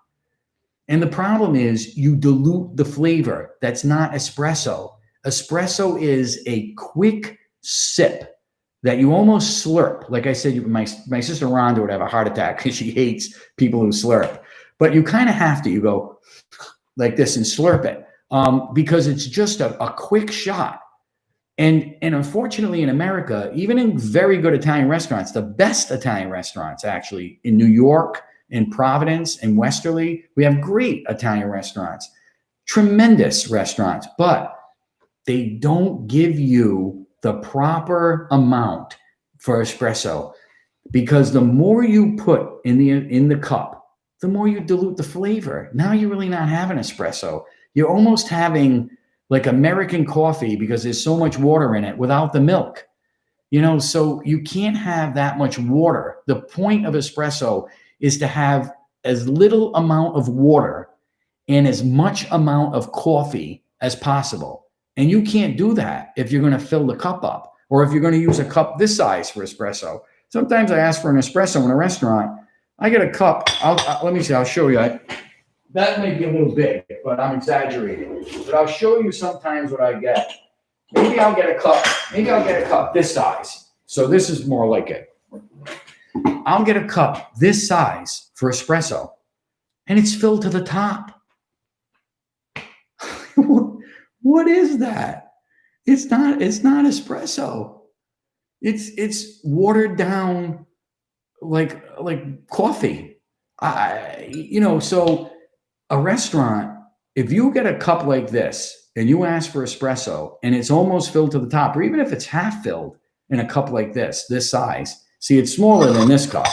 And the problem is you dilute the flavor. That's not espresso. Espresso is a quick sip that you almost slurp. Like I said, my sister Rhonda would have a heart attack because she hates people who slurp. But you kind of have to. You go like this and slurp it because it's just a quick shot. And unfortunately in America, even in very good Italian restaurants, the best Italian restaurants actually in New York, in Providence, in Westerly, we have great Italian restaurants, tremendous restaurants, but they don't give you the proper amount for espresso because the more you put in the cup, the more you dilute the flavor. Now you're really not having espresso. You're almost having like American coffee because there's so much water in it without the milk. So you can't have that much water. The point of espresso is to have as little amount of water and as much amount of coffee as possible. And you can't do that if you're going to fill the cup up or if you're going to use a cup this size for espresso. Sometimes I ask for an espresso in a restaurant. I get a cup. Let me see. I'll show you. That may be a little big, but I'm exaggerating. But I'll show you sometimes what I get. Maybe I'll get a cup. Maybe I'll get a cup this size. So this is more like it. I'll get a cup this size for espresso, and it's filled to the top. What is that? It's not espresso. It's watered down like coffee. So a restaurant, if you get a cup like this and you ask for espresso and it's almost filled to the top, or even if it's half filled in a cup like this size, see, it's smaller than this cup.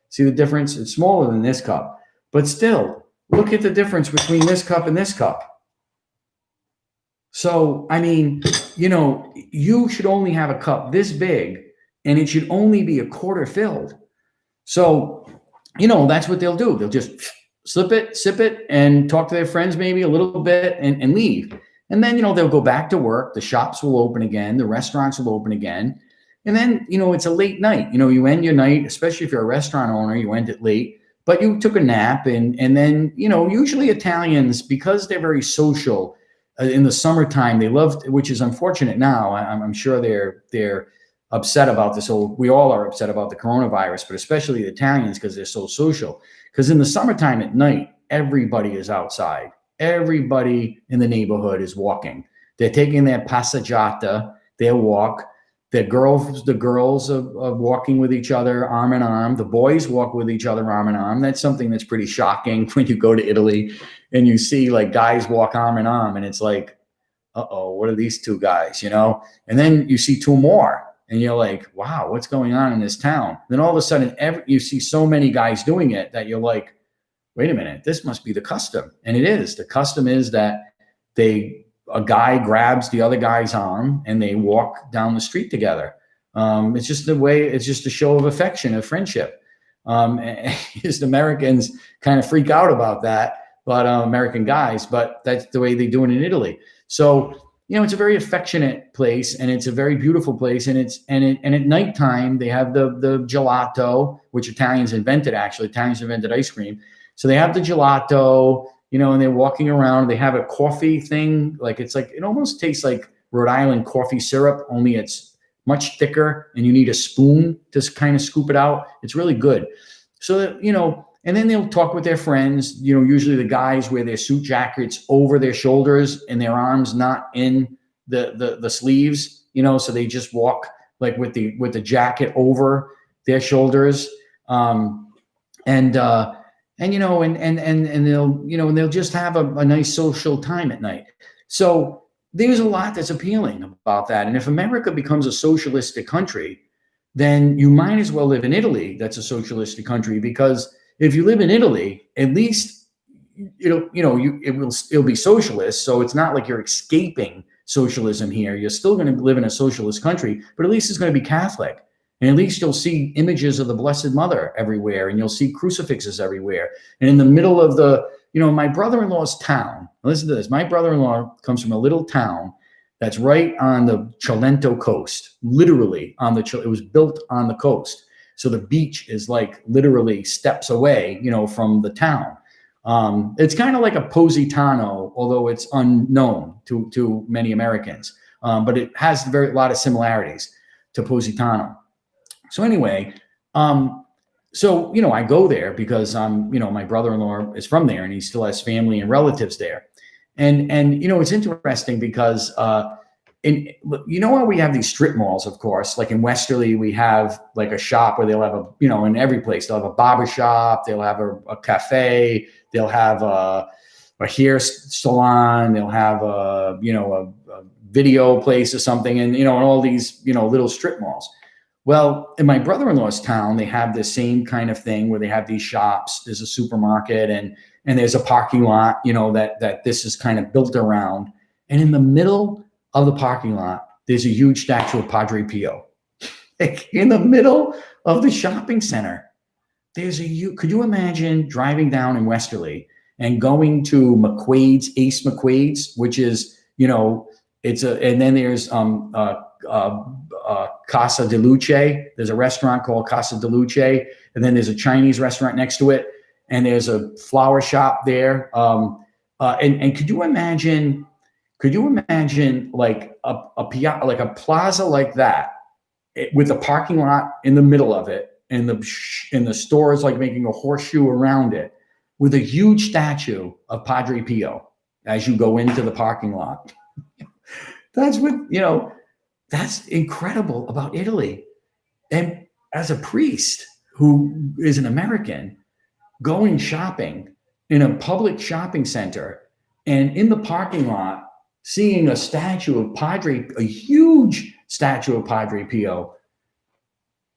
See the difference? It's smaller than this cup. But still, look at the difference between this cup and this cup. So, you should only have a cup this big, and it should only be a quarter filled. So, that's what they'll do. They'll just sip it, and talk to their friends maybe a little bit and leave. And then, they'll go back to work. The shops will open again. The restaurants will open again. And then, it's a late night. You end your night, especially if you're a restaurant owner, you end it late, but you took a nap. And then, usually Italians, because they're very social in the summertime, they love, which is unfortunate now. I'm sure they're upset about this. We all are upset about the coronavirus, but especially the Italians because they're so social. Because in the summertime at night, everybody is outside. Everybody in the neighborhood is walking. They're taking their passeggiata, their walk. The girls are walking with each other arm in arm. The boys walk with each other arm in arm. That's something that's pretty shocking when you go to Italy and you see like guys walk arm in arm and it's like, uh-oh, what are these two guys, And then you see two more and you're like, wow, what's going on in this town? Then all of a sudden, you see so many guys doing it that you're like, wait a minute, this must be the custom. And it is. The custom is that a guy grabs the other guy's arm and they walk down the street together. It's just it's just a show of affection, of friendship. Just Americans kind of freak out about that, but American guys, but that's the way they do it in Italy. So, it's a very affectionate place, and it's a very beautiful place. And at nighttime they have the gelato, which Italians invented. Actually, Italians invented ice cream. So they have the gelato, and they're walking around. They have a coffee thing, it almost tastes like Rhode Island coffee syrup, only it's much thicker, and you need a spoon to kind of scoop it out. It's really good. So, and then they'll talk with their friends. Usually the guys wear their suit jackets over their shoulders and their arms not in the sleeves, so they just walk like with the jacket over their shoulders. And they'll just have a nice social time at night. So there's a lot that's appealing about that. And if America becomes a socialistic country, then you might as well live in Italy. That's a socialistic country, because if you live in Italy, at least it'll be socialist. So it's not like you're escaping socialism here. You're still going to live in a socialist country, but at least it's going to be Catholic. And at least you'll see images of the Blessed Mother everywhere, and you'll see crucifixes everywhere. And in the middle of my brother-in-law's town, listen to this, my brother-in-law comes from a little town that's right on the Cilento coast, literally it was built on the coast. So the beach is like literally steps away, from the town. It's kind of like a Positano, although it's unknown to many Americans. But it has a lot of similarities to Positano. So anyway, I go there because my brother-in-law is from there, and he still has family and relatives there. And it's interesting because how we have these strip malls, of course, like in Westerly, we have like a shop where they'll have in every place, they'll have a barber shop, they'll have a cafe, they'll have a hair salon, they'll have a video place or something, and all these little strip malls. Well, in my brother-in-law's town, they have the same kind of thing where they have these shops. There's a supermarket and there's a parking lot, that this is kind of built around. And in the middle of the parking lot, there's a huge statue of Padre Pio. Like in the middle of the shopping center, could you imagine driving down in Westerly and going to Ace McQuaid's, which is, and then there's Casa de Luce. There's a restaurant called Casa de Luce, and then there's a Chinese restaurant next to it, and there's a flower shop there. And could you imagine like a plaza like that, with a parking lot in the middle of it, and the stores like making a horseshoe around it, with a huge statue of Padre Pio as you go into the parking lot. That's incredible about Italy. And as a priest who is an American, going shopping in a public shopping center and in the parking lot, seeing a huge statue of Padre Pio,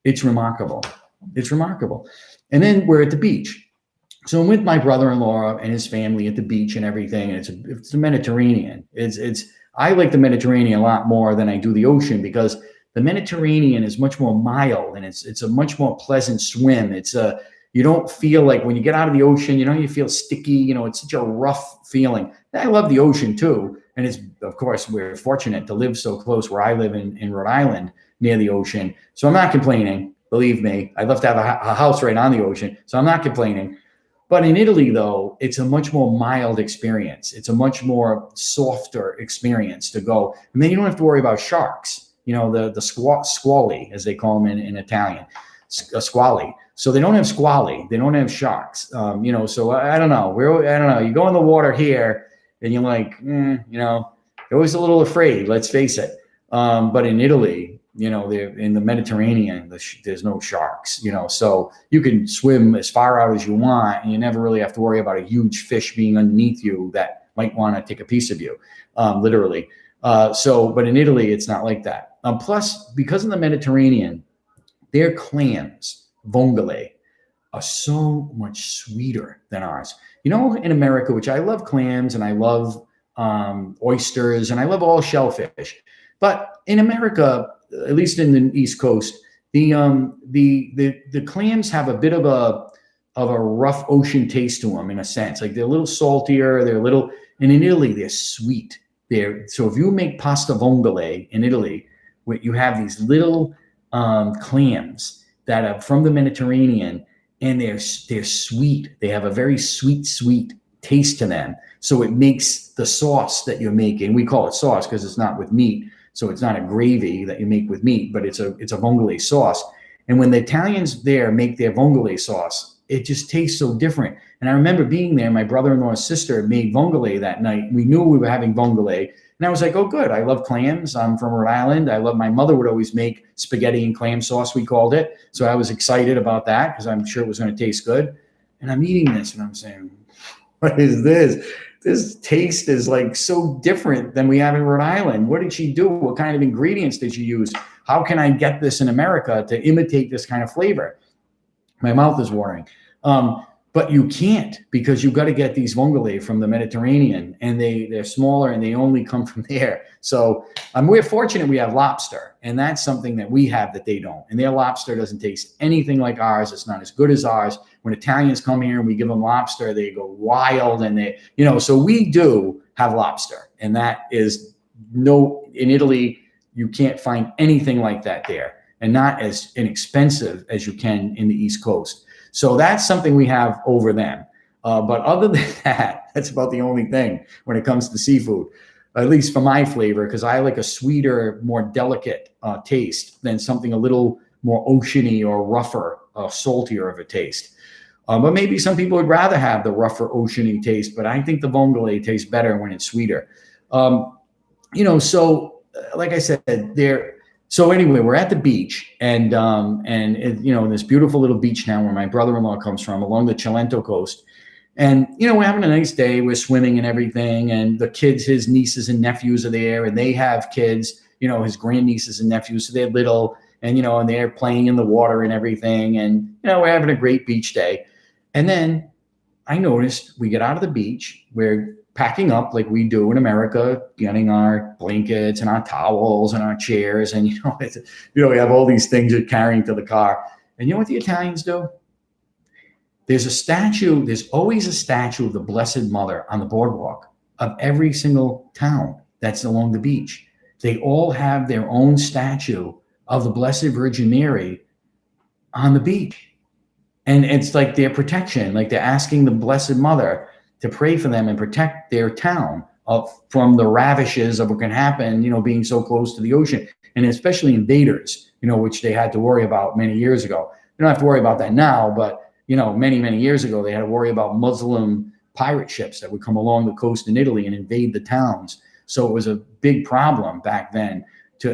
it's remarkable. It's remarkable. And then we're at the beach. So I'm with my brother-in-law and his family at the beach and everything. And it's the Mediterranean. I like the Mediterranean a lot more than I do the ocean, because the Mediterranean is much more mild, and it's a much more pleasant swim. You don't feel like when you get out of the ocean, you feel sticky, it's such a rough feeling. I love the ocean too. And of course, we're fortunate to live so close where I live in Rhode Island near the ocean. So I'm not complaining, believe me. I'd love to have a house right on the ocean. So I'm not complaining. But in Italy, though, it's a much more mild experience. It's a much more softer experience to go. And then you don't have to worry about sharks, the squali, as they call them in Italian, squali. So they don't have squali. They don't have sharks. So I don't know. I don't know. You go in the water here and you're like, you're always a little afraid, let's face it. But in Italy, they're in the Mediterranean, there's no sharks, so you can swim as far out as you want, and you never really have to worry about a huge fish being underneath you that might want to take a piece of you, literally. But in Italy, it's not like that. Plus, because of the Mediterranean, their clams, vongole, are so much sweeter than ours. You know, in America, which I love clams and I love oysters and I love all shellfish, but in America, at least in the East Coast, the clams have a bit of a rough ocean taste to them in a sense. Like they're a little saltier, they're a little, and in Italy they're sweet. So if you make pasta vongole in Italy, where you have these little clams that are from the Mediterranean, and they're sweet. They have a very sweet taste to them. So it makes the sauce that you're making. We call it sauce because it's not with meat. So it's not a gravy that you make with meat, but it's a vongole sauce. And when the Italians there make their vongole sauce, it just tastes so different. And I remember being there. My brother-in-law's sister made vongole that night. We knew we were having vongole. And I was like, oh, good. I love clams. I'm from Rhode Island. My mother would always make spaghetti and clam sauce, we called it. So I was excited about that because I'm sure it was going to taste good. And I'm eating this and I'm saying, what is this? This taste is like so different than we have in Rhode Island. What did she do? What kind of ingredients did she use? How can I get this in America to imitate this kind of flavor? My mouth is watering. But you can't, because you've got to get these vongole from the Mediterranean, and they're smaller and they only come from there. So we're fortunate we have lobster, and that's something that we have that they don't. And their lobster doesn't taste anything like ours. It's not as good as ours. When Italians come here and we give them lobster, they go wild, and so we do have lobster, and that is in Italy, you can't find anything like that there, and not as inexpensive as you can in the East Coast. So that's something we have over them. But other than that, that's about the only thing when it comes to seafood, at least for my flavor, because I like a sweeter, more delicate taste than something a little more oceany or rougher, saltier of a taste. But maybe some people would rather have the rougher, oceany taste, but I think the vongole tastes better when it's sweeter. So like I said, So anyway, we're at the beach, and this beautiful little beach now where my brother-in-law comes from, along the Cilento coast. And, we're having a nice day. We're swimming and everything. And the kids, his nieces and nephews are there, and they have kids, his grandnieces and nephews. So they're little, and they're playing in the water and everything. And, we're having a great beach day. And then I noticed we get out of the beach, we're packing up like we do in America, getting our blankets and our towels and our chairs. And, we have all these things you're carrying to the car. And you know what the Italians do? There's always a statue of the Blessed Mother on the boardwalk of every single town that's along the beach. They all have their own statue of the Blessed Virgin Mary on the beach. And it's like their protection, like they're asking the Blessed Mother to pray for them and protect their town from the ravishes of what can happen, being so close to the ocean, and especially invaders, which they had to worry about many years ago. They don't have to worry about that now, but, many, many years ago, they had to worry about Muslim pirate ships that would come along the coast in Italy and invade the towns. So it was a big problem back then.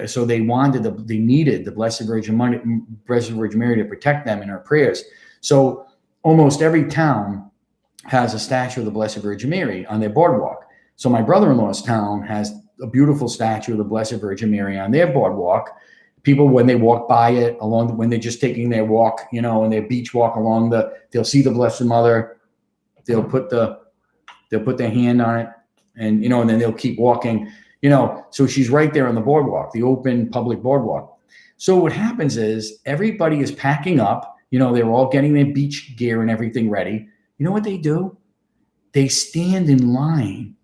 So they needed the Blessed Virgin Mary to protect them in her prayers. So almost every town has a statue of the Blessed Virgin Mary on their boardwalk. So my brother-in-law's town has a beautiful statue of the Blessed Virgin Mary on their boardwalk. People, when they walk by it, when they're just taking their walk, and their beach walk they'll see the Blessed Mother. They'll put their hand on it, and and then they'll keep walking. So she's right there on the boardwalk, the open public boardwalk. So what happens is everybody is packing up. They're all getting their beach gear and everything ready. You know what they do? They stand in line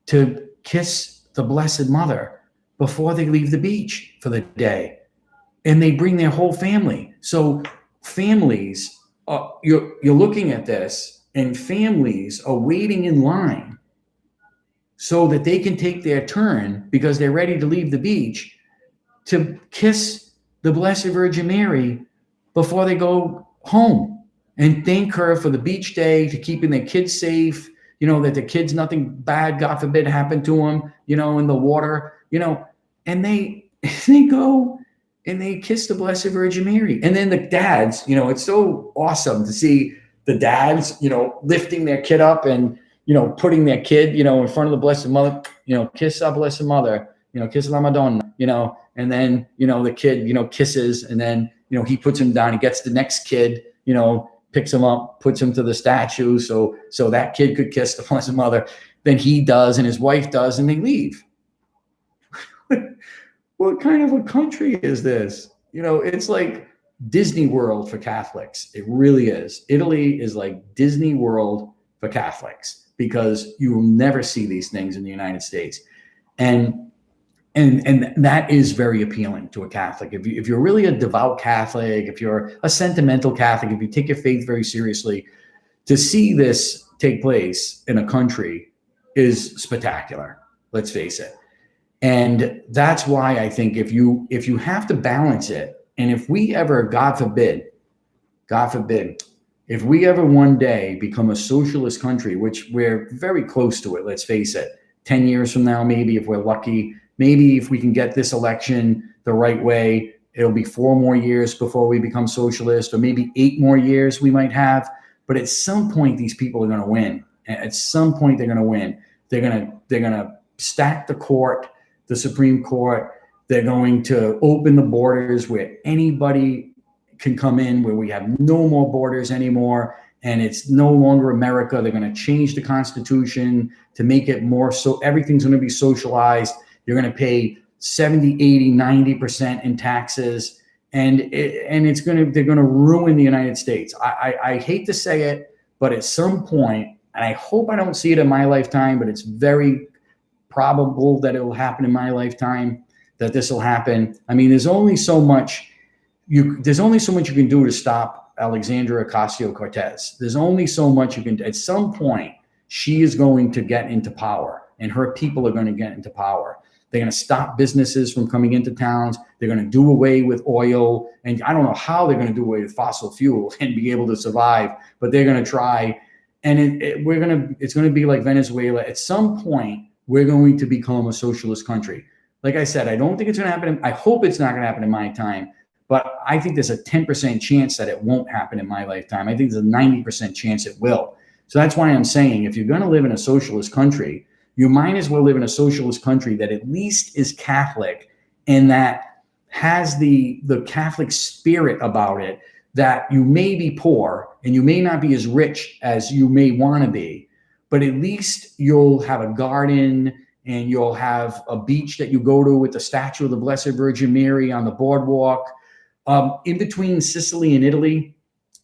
to kiss the Blessed Mother before they leave the beach for the day. And they bring their whole family. So families, you're looking at this, and families are waiting in line so that they can take their turn, because they're ready to leave the beach, to kiss the Blessed Virgin Mary before they go home, and thank her for the beach day, to keeping their kids safe, that the kids, nothing bad, God forbid, happened to them, in the water, and they go and they kiss the Blessed Virgin Mary. And then the dads, it's so awesome to see the dads, lifting their kid up and, putting their kid, in front of the Blessed Mother, kiss our Blessed Mother, kiss la Madonna, and then, the kid, kisses, and then, he puts him down, he gets the next kid, picks him up, puts him to the statue. So that kid could kiss the Blessed Mother. Then he does, and his wife does, and they leave. What kind of a country is this? It's like Disney World for Catholics. It really is. Italy is like Disney World for Catholics, because you will never see these things in the United States. And that is very appealing to a Catholic. If you're really a devout Catholic, if you're a sentimental Catholic, if you take your faith very seriously, to see this take place in a country is spectacular. Let's face it. And that's why I think if you have to balance it, and if we ever, God forbid, if we ever one day become a socialist country, which we're very close to it, let's face it, 10 years from now, maybe if we're lucky, maybe if we can get this election the right way, it'll be 4 more years before we become socialist, or maybe 8 more years we might have. But at some point, these people are going to win. At some point, they're going to win. They're going to stack the court, the Supreme Court. They're going to open the borders where anybody can come in, where we have no more borders anymore, and it's no longer America. They're going to change the Constitution to make it more so everything's going to be socialized. You're going to pay 70, 80, 90% in taxes, and they're going to ruin the United States. I hate to say it, but at some point, and I hope I don't see it in my lifetime, but it's very probable that it will happen in my lifetime, that this will happen. I mean, there's only so much you can do to stop Alexandria Ocasio-Cortez. There's only so much you can do. At some point, she is going to get into power, and her people are going to get into power. They're going to stop businesses from coming into towns. They're going to do away with oil. And I don't know how they're going to do away with fossil fuel and be able to survive, but they're going to try. And it's going to be like Venezuela. At some point, we're going to become a socialist country. Like I said, I don't think it's going to happen. I hope it's not going to happen in my time, but I think there's a 10% chance that it won't happen in my lifetime. I think there's a 90% chance it will. So that's why I'm saying, if you're going to live in a socialist country, you might as well live in a socialist country that at least is Catholic and that has the Catholic spirit about it, that you may be poor and you may not be as rich as you may want to be, but at least you'll have a garden and you'll have a beach that you go to with the statue of the Blessed Virgin Mary on the boardwalk. In between Sicily and Italy,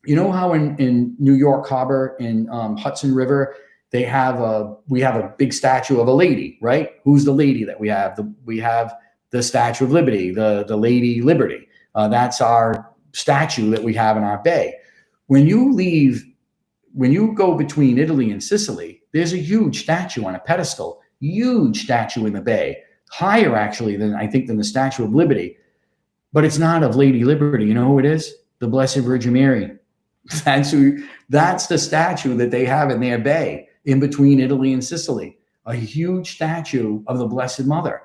you know how in New York Harbor, in Hudson River, we have a big statue of a lady, right? Who's the lady that we have? We have the Statue of Liberty, the Lady Liberty. That's our statue that we have in our bay. When you go between Italy and Sicily, there's a huge statue on a pedestal, huge statue in the bay, higher actually than the Statue of Liberty. But it's not of Lady Liberty. You know who it is? The Blessed Virgin Mary. That's the statue that they have in their bay in between Italy and Sicily, a huge statue of the Blessed Mother.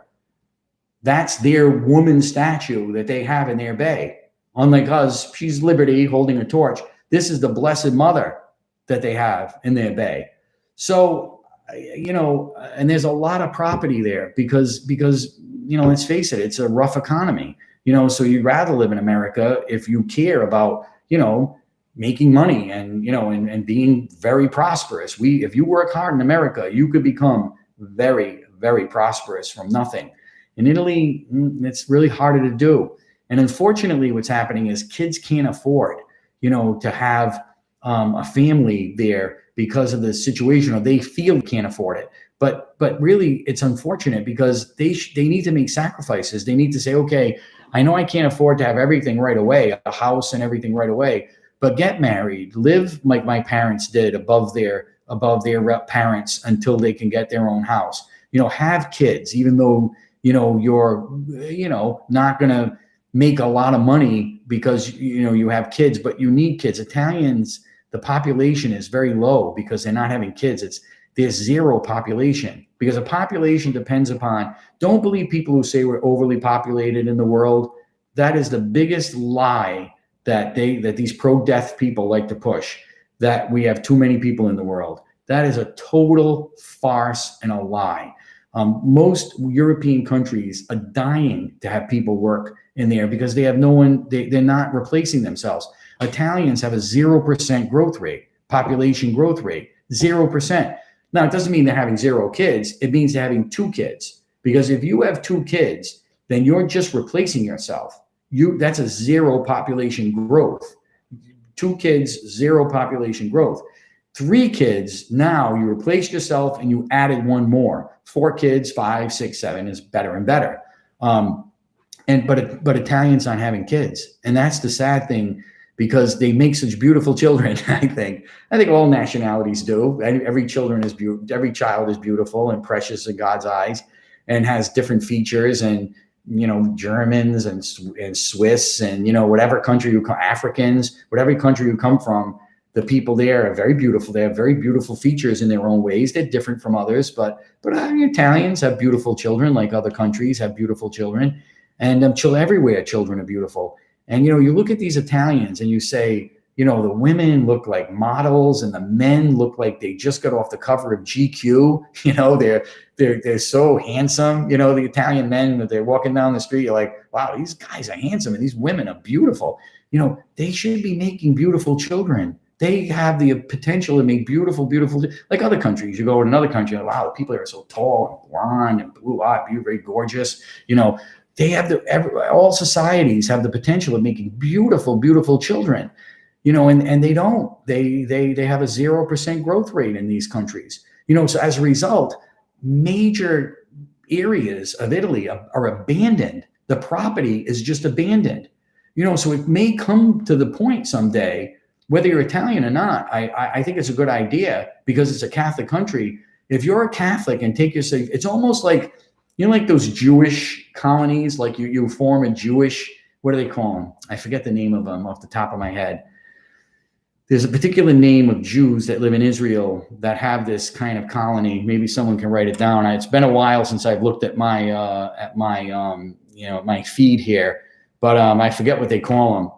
That's their woman statue that they have in their bay. Unlike us, she's Liberty holding a torch. This is the Blessed Mother that they have in their bay. So, and there's a lot of property there because let's face it, it's a rough economy. So you'd rather live in America if you care about, making money and being very prosperous. If you work hard in America, you could become very, very prosperous from nothing. In Italy, it's really harder to do. And unfortunately, what's happening is kids can't afford, to have a family there because of the situation, or they feel can't afford it. But really, it's unfortunate because they need to make sacrifices. They need to say, okay, I know I can't afford to have everything right away, a house and everything right away, but get married, live like my parents did above their parents until they can get their own house. Have kids, even though, you're, not going to make a lot of money because, you have kids, but you need kids. Italians, the population is very low because they're not having kids. There's zero population because a population depends upon, don't believe people who say we're overly populated in the world. That is the biggest lie that these pro-death people like to push, that we have too many people in the world. That is a total farce and a lie. Most European countries are dying to have people work in there because they have no one, they're not replacing themselves. Italians have a 0% growth rate, population growth rate, 0%. Now, it doesn't mean they're having 0 kids. It means they're having 2 kids. Because if you have 2 kids, then you're just replacing yourself. That's a 0 population growth. 2 kids, 0 population growth. 3 kids, now you replaced yourself and you added 1 more. 4 kids, 5, 6, 7 is better and better. But Italians aren't having kids, and that's the sad thing, because they make such beautiful children. I think all nationalities do. Every child is beautiful and precious in God's eyes, and has different features. And Germans and Swiss and whatever country you come, Africans, whatever country you come from, the people there are very beautiful. They have very beautiful features in their own ways. They're different from others, but Italians have beautiful children, like other countries have beautiful children, and everywhere children are beautiful. And you look at these Italians and you say, the women look like models and the men look like they just got off the cover of GQ. They're so handsome. The Italian men, that they're walking down the street, you're like, wow, these guys are handsome and these women are beautiful. They should be making beautiful children. They have the potential to make beautiful, like other countries. You go to another country, wow, the people are so tall and blonde and blue-eyed, very gorgeous. They have all societies have the potential of making beautiful children, and they don't. They have a 0% growth rate in these countries. So as a result, major areas of Italy are abandoned. The property is just abandoned. So it may come to the point someday, whether you're Italian or not, I think it's a good idea, because it's a Catholic country. If you're a Catholic and take yourself, it's almost like, like those Jewish colonies, like you form a Jewish, what do they call them? I forget the name of them off the top of my head. There's a particular name of Jews that live in Israel that have this kind of colony. Maybe someone can write it down. It's been a while since I've looked at my feed here, but I forget what they call them.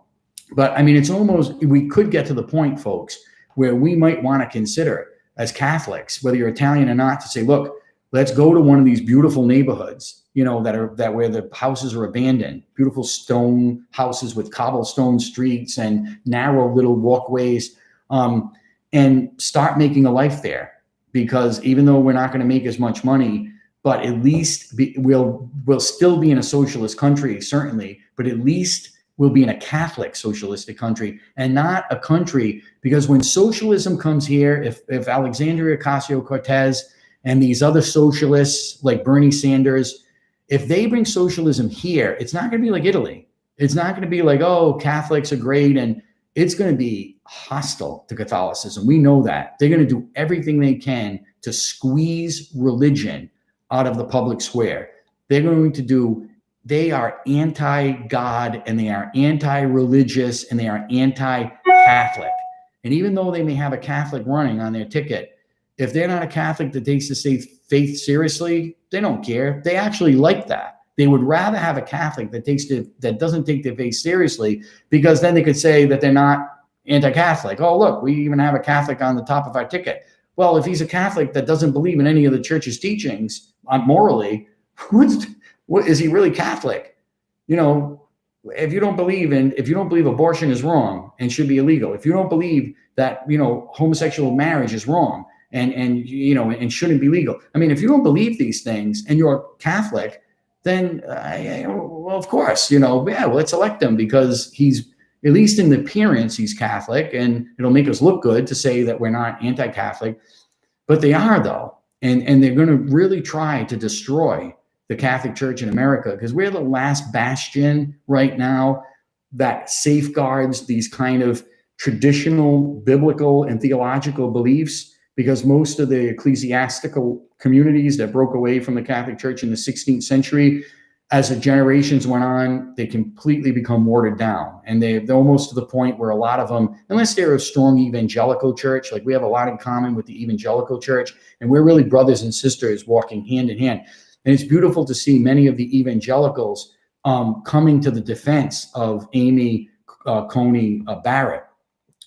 But it's almost, we could get to the point, folks, where we might want to consider as Catholics, whether you're Italian or not, to say, look, let's go to one of these beautiful neighborhoods, that where the houses are abandoned, beautiful stone houses with cobblestone streets and narrow little walkways, and start making a life there. Because even though we're not going to make as much money, but at least we'll still be in a socialist country, certainly, but at least we'll be in a Catholic socialistic country, and not a country, because when socialism comes here, if Alexandria Ocasio-Cortez and these other socialists like Bernie Sanders, if they bring socialism here, it's not going to be like Italy. It's not going to be like, oh, Catholics are great, and it's going to be hostile to Catholicism. We know that. They're going to do everything they can to squeeze religion out of the public square. They are anti-God, and they are anti-religious, and they are anti-Catholic. And even though they may have a Catholic running on their ticket, if they're not a Catholic that takes the faith seriously, they don't care. They actually like that. They would rather have a Catholic that doesn't take their faith seriously, because then they could say that they're not anti-Catholic. Oh, look, we even have a Catholic on the top of our ticket. Well, if he's a Catholic that doesn't believe in any of the church's teachings morally, what is he really Catholic? If you don't believe abortion is wrong and should be illegal, if you don't believe that homosexual marriage is wrong and shouldn't be legal, if you don't believe these things and you're Catholic, then well, of course, let's elect him, because he's, at least in the appearance, he's Catholic, and it'll make us look good to say that we're not anti-Catholic. But they are, though, and they're going to really try to destroy the Catholic Church in America, because we're the last bastion right now that safeguards these kind of traditional biblical and theological beliefs, because most of the ecclesiastical communities that broke away from the Catholic Church in the 16th century, as the generations went on, they completely become watered down. And they're almost to the point where a lot of them, unless they're a strong evangelical church, like we have a lot in common with the evangelical church, and we're really brothers and sisters walking hand in hand. And it's beautiful to see many of the evangelicals coming to the defense of Amy Coney Barrett.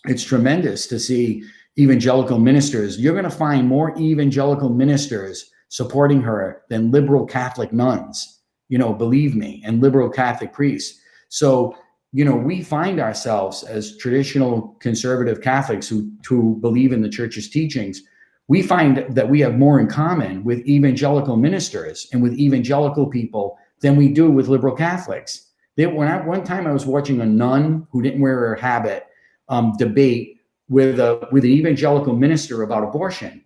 It's tremendous to see evangelical ministers. You're going to find more evangelical ministers supporting her than liberal Catholic nuns, believe me, and liberal Catholic priests. So, we find ourselves as traditional conservative Catholics who believe in the church's teachings. We find that we have more in common with evangelical ministers and with evangelical people than we do with liberal Catholics. One time I was watching a nun who didn't wear her habit debate with an evangelical minister about abortion.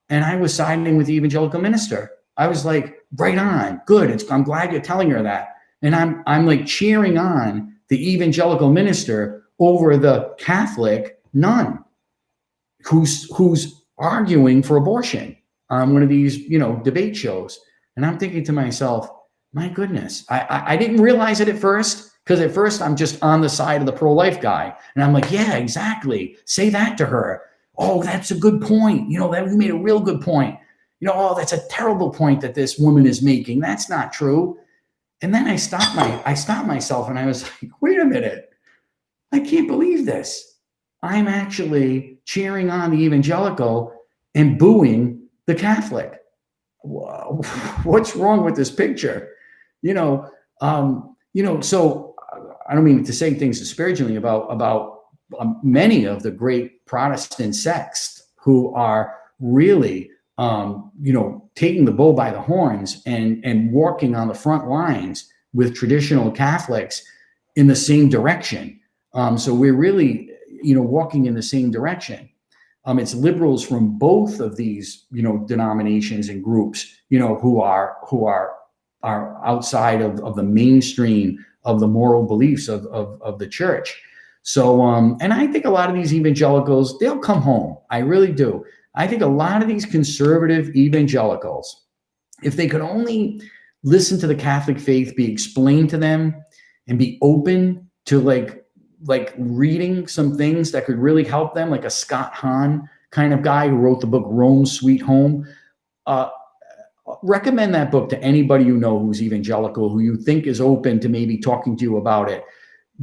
And I was siding with the evangelical minister. I was like, right on, good. I'm glad you're telling her that. And I'm like cheering on the evangelical minister over the Catholic nun who's arguing for abortion on one of these, debate shows. And I'm thinking to myself, my goodness, I didn't realize it at first, because at first I'm just on the side of the pro-life guy. And I'm like, yeah, exactly. Say that to her. Oh, that's a good point. That you made a real good point. Oh, that's a terrible point that this woman is making. That's not true. And then I stopped myself and I was like, wait a minute. I can't believe this. I'm actually cheering on the evangelical and booing the Catholic. What's wrong with this picture? So I don't mean to say things disparagingly about many of the great Protestant sects who are really, taking the bull by the horns and walking on the front lines with traditional Catholics in the same direction. So we're really, walking in the same direction. It's liberals from both of these, denominations and groups, who are outside of the mainstream of the moral beliefs of the church. So, and I think a lot of these evangelicals, they'll come home. I really do. I think a lot of these conservative evangelicals, if they could only listen to the Catholic faith be explained to them and be open to like reading some things that could really help them, like a Scott Hahn kind of guy who wrote the book Rome Sweet Home. Recommend that book to anybody who's evangelical, who you think is open to maybe talking to you about it.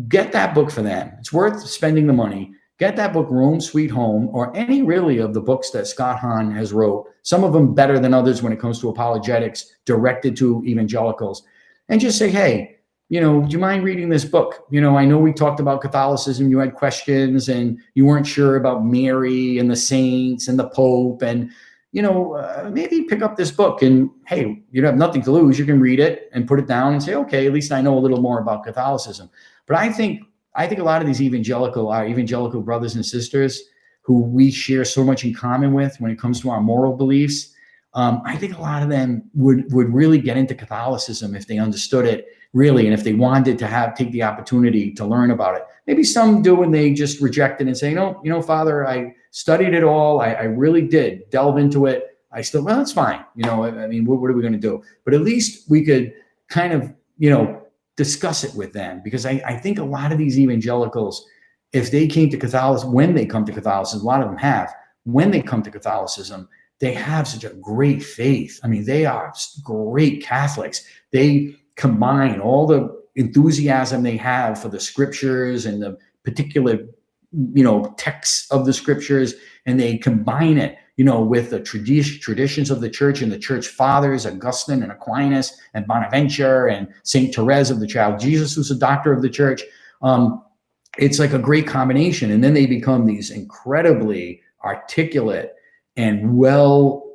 Get that book for them. It's worth spending the money. Get that book, Rome Sweet Home, or any really of the books that Scott Hahn has wrote, some of them better than others when it comes to apologetics, directed to evangelicals, and just say, hey, do you mind reading this book? I know we talked about Catholicism, you had questions and you weren't sure about Mary and the saints and the Pope, and maybe pick up this book and, hey, you have nothing to lose. You can read it and put it down and say, okay, at least I know a little more about Catholicism. But I think a lot of these evangelical brothers and sisters who we share so much in common with when it comes to our moral beliefs, I think a lot of them would really get into Catholicism if they understood it really, and if they wanted to take the opportunity to learn about it. Maybe some do and they just reject it and say, no, Father, I studied it all. I really did delve into it. Well, that's fine. I mean, what are we going to do? But at least we could kind of, discuss it with them, because I think a lot of these evangelicals, if they came to Catholicism, when they come to Catholicism, a lot of them have, when they come to Catholicism, they have such a great faith. I mean, they are great Catholics. They combine all the enthusiasm they have for the scriptures and the particular, texts of the scriptures, and they combine it, with the traditions of the church and the church fathers, Augustine and Aquinas and Bonaventure and Saint Therese of the Child Jesus, who's a doctor of the church. It's like a great combination. And then they become these incredibly articulate and well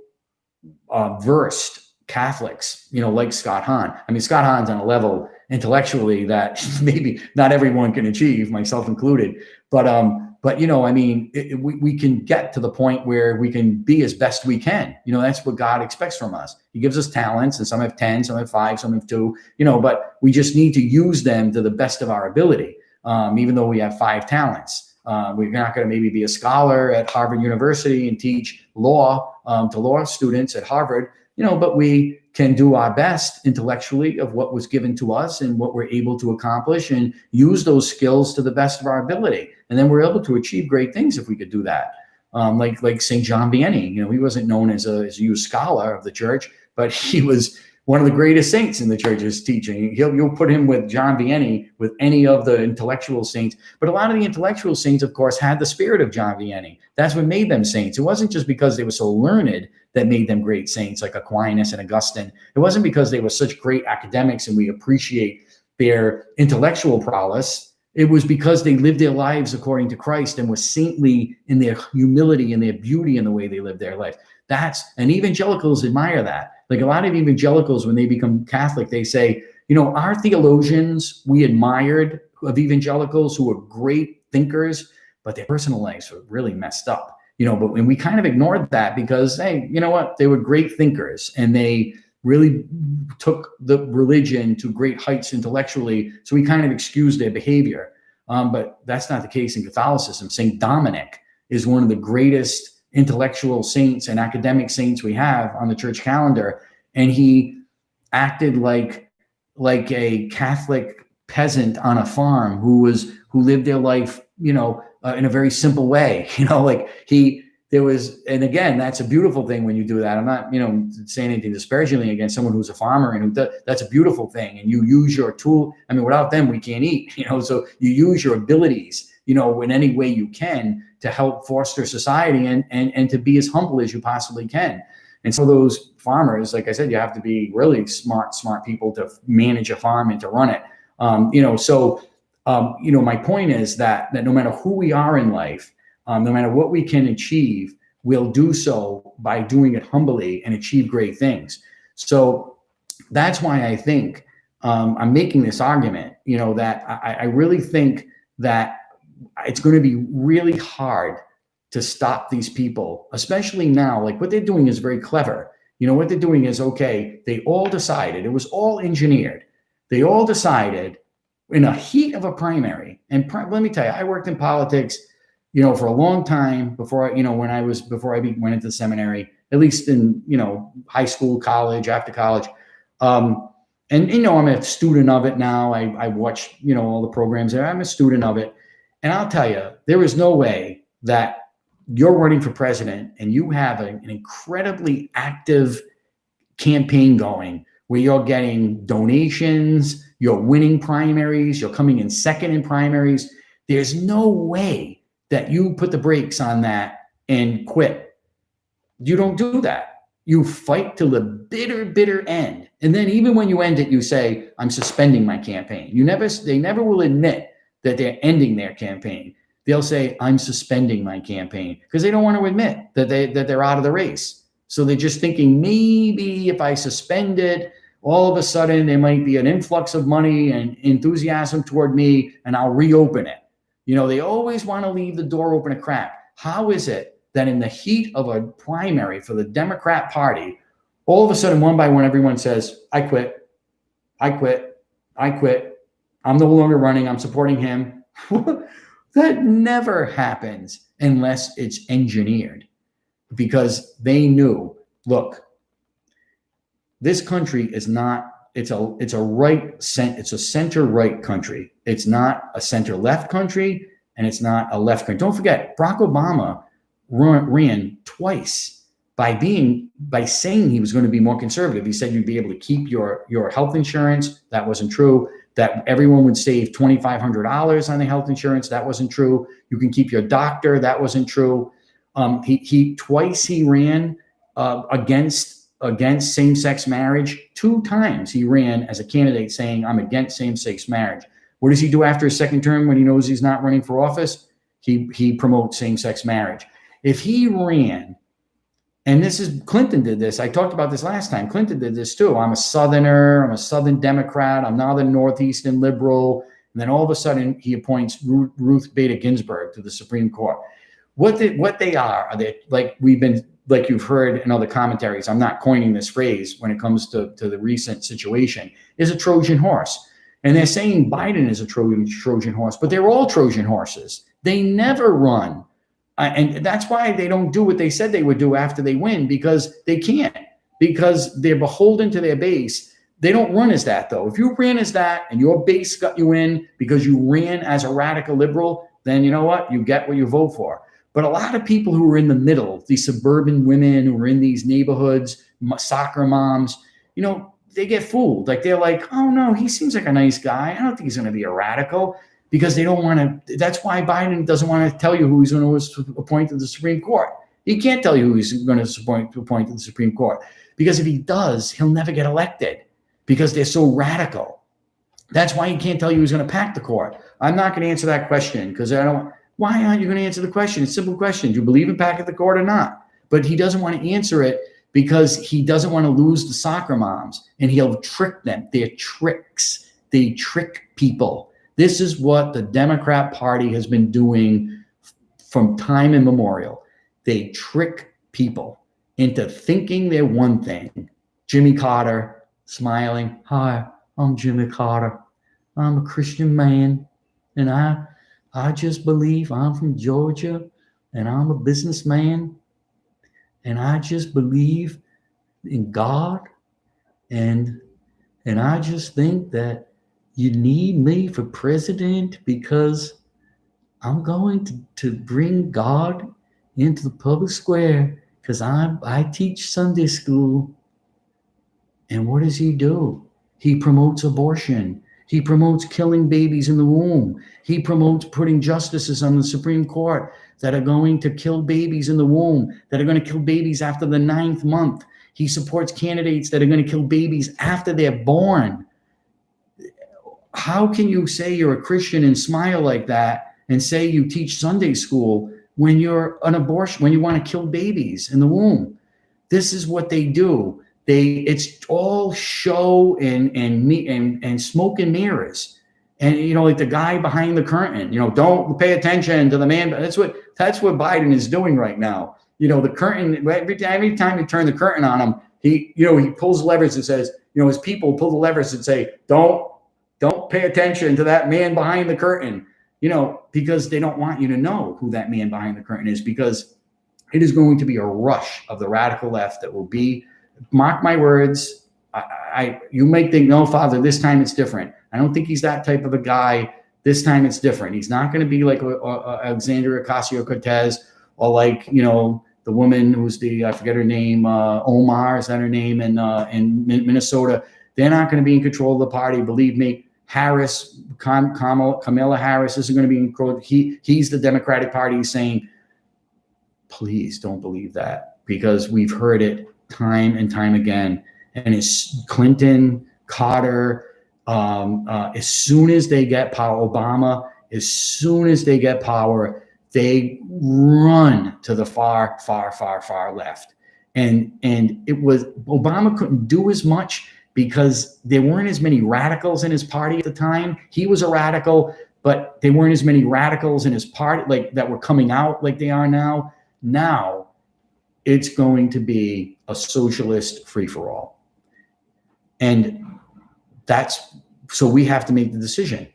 versed Catholics, like Scott Hahn. I mean, Scott Hahn's on a level intellectually that maybe not everyone can achieve, myself included. But I mean, we can get to the point where we can be as best we can. That's what God expects from us. He gives us talents, and some have 10, some have 5, some have 2, but we just need to use them to the best of our ability. Even though we have 5 talents, we're not going to maybe be a scholar at Harvard University and teach law to law students at Harvard, but we can do our best intellectually of what was given to us and what we're able to accomplish, and use those skills to the best of our ability. And then we're able to achieve great things if we could do that. Like St. John Vianney, he wasn't known as a scholar of the church, but he was one of the greatest saints in the church's teaching. You'll put him with John Vianney, with any of the intellectual saints. But a lot of the intellectual saints, of course, had the spirit of John Vianney. That's what made them saints. It wasn't just because they were so learned that made them great saints, like Aquinas and Augustine. It wasn't because they were such great academics and we appreciate their intellectual prowess. It was because they lived their lives according to Christ and were saintly in their humility and their beauty in the way they lived their life. And evangelicals admire that. Like a lot of evangelicals, when they become Catholic, they say, our theologians we admired of evangelicals who were great thinkers, but their personal lives were really messed up. But when we kind of ignored that because, hey, you know what? They were great thinkers and they really took the religion to great heights intellectually. So we kind of excused their behavior. But that's not the case in Catholicism. St. Dominic is one of the greatest intellectual saints and academic saints we have on the church calendar. And he acted like a Catholic peasant on a farm who lived their life, in a very simple way, and again, that's a beautiful thing when you do that. I'm not, saying anything disparagingly against someone who's a farmer and that's a beautiful thing. And you use your tool. I mean, without them, we can't eat, so you use your abilities, in any way you can to help foster society and to be as humble as you possibly can. And so those farmers, like I said, you have to be really smart people to manage a farm and to run it. My point is that no matter who we are in life, no matter what we can achieve, we'll do so by doing it humbly and achieve great things. So that's why I think I'm making this argument, that I really think that it's going to be really hard to stop these people, especially now. Like what they're doing is very clever. What they're doing is, okay, they all decided, it was all engineered. They all decided in a heat of a primary. And let me tell you, I worked in politics, for a long time before I went into the seminary, at least in, high school, college, after college. I'm a student of it now. I watch, all the programs there. I'm a student of it. And I'll tell you, there is no way that you're running for president and you have an incredibly active campaign going where you're getting donations, you're winning primaries, you're coming in second in primaries. There's no way that you put the brakes on that and quit. You don't do that. You fight till the bitter end. And then even when you end it, you say, I'm suspending my campaign. They never will admit that they're ending their campaign. They'll say, I'm suspending my campaign, because they don't want to admit that they're out of the race. So they're just thinking, maybe if I suspend it, all of a sudden there might be an influx of money and enthusiasm toward me and I'll reopen it. They always want to leave the door open a crack. How is it that in the heat of a primary for the Democrat Party, all of a sudden, one by one, everyone says, I quit. I'm no longer running. I'm supporting him. That never happens unless it's engineered, because they knew, look, this country is not, it's a center right country. It's not a center left country, and it's not a left country. Don't forget, Barack Obama ran twice by saying he was going to be more conservative. He said you'd be able to keep your health insurance. That wasn't true. That everyone would save $2,500 on the health insurance. That wasn't true. You can keep your doctor. That wasn't true. He twice ran against same-sex marriage. 2 times he ran as a candidate saying, I'm against same-sex marriage. What does he do after his second term when he knows he's not running for office? He promotes same-sex marriage. If he ran, and Clinton did this. I talked about this last time. Clinton did this too. I'm a Southerner. I'm a Southern Democrat. I'm not a Northeastern liberal. And then all of a sudden he appoints Ruth Bader Ginsburg to the Supreme Court. What they are they like you've heard in other commentaries. I'm not coining this phrase when it comes to the recent situation, is a Trojan horse. And they're saying Biden is a Trojan horse, but they're all Trojan horses. They never run. And that's why they don't do what they said they would do after they win, because they can't, because they're beholden to their base. They don't run as that, though. If you ran as that and your base got you in because you ran as a radical liberal, then you know what? You get what you vote for. But a lot of people who are in the middle, these suburban women who are in these neighborhoods, soccer moms, they get fooled. Like they're like, oh no, he seems like a nice guy. I don't think he's going to be a radical, because they don't want to. That's why Biden doesn't want to tell you who he's going to appoint to the Supreme Court. He can't tell you who he's going to appoint to the Supreme Court, because if he does, he'll never get elected, because they're so radical. That's why he can't tell you who's going to pack the court. I'm not going to answer that question, because I don't. Why aren't you going to answer the question? It's a simple question. Do you believe in packing the court or not? But he doesn't want to answer it, because he doesn't want to lose the soccer moms, and he'll trick them. They're tricks. They trick people. This is what the Democrat Party has been doing from time immemorial. They trick people into thinking they're one thing. Jimmy Carter smiling. Hi, I'm Jimmy Carter. I'm a Christian man, and I just believe. I'm from Georgia, and I'm a businessman, and I just believe in God, and I just think that you need me for president, because I'm going to bring God into the public square, because I teach Sunday school. And what does he do? He promotes abortion. He promotes killing babies in the womb. He promotes putting justices on the Supreme Court that are going to kill babies in the womb, that are going to kill babies after the 9th month. He supports candidates that are going to kill babies after they're born. How can you say you're a Christian and smile like that and say you teach Sunday school when you're an abortion, when you want to kill babies in the womb? This is what they do. It's all show and smoke and mirrors. And like the guy behind the curtain, don't pay attention to the man. That's what Biden is doing right now. The curtain, every time you turn the curtain on him, he pulls levers and says, his people pull the levers and say, don't pay attention to that man behind the curtain, because they don't want you to know who that man behind the curtain is, because it is going to be a rush of the radical left that will be, mark my words. You may think, no, Father, this time it's different. I don't think he's that type of a guy. This time it's different. He's not going to be like Alexandria Ocasio-Cortez, or like, the woman who's I forget her name, Omar, is that her name, in Minnesota. They're not going to be in control of the party. Believe me. Harris, Kamala Harris isn't going to be in control. He's the Democratic Party saying, please don't believe that, because we've heard it time and time again. And it's Clinton, Carter, as soon as they get power, Obama, as soon as they get power, they run to the far, far, far, far left. And it was, Obama couldn't do as much because there weren't as many radicals in his party at the time. He was a radical, but there weren't as many radicals in his party like that were coming out like they are now. Now it's going to be a socialist free-for-all. And so we have to make the decision.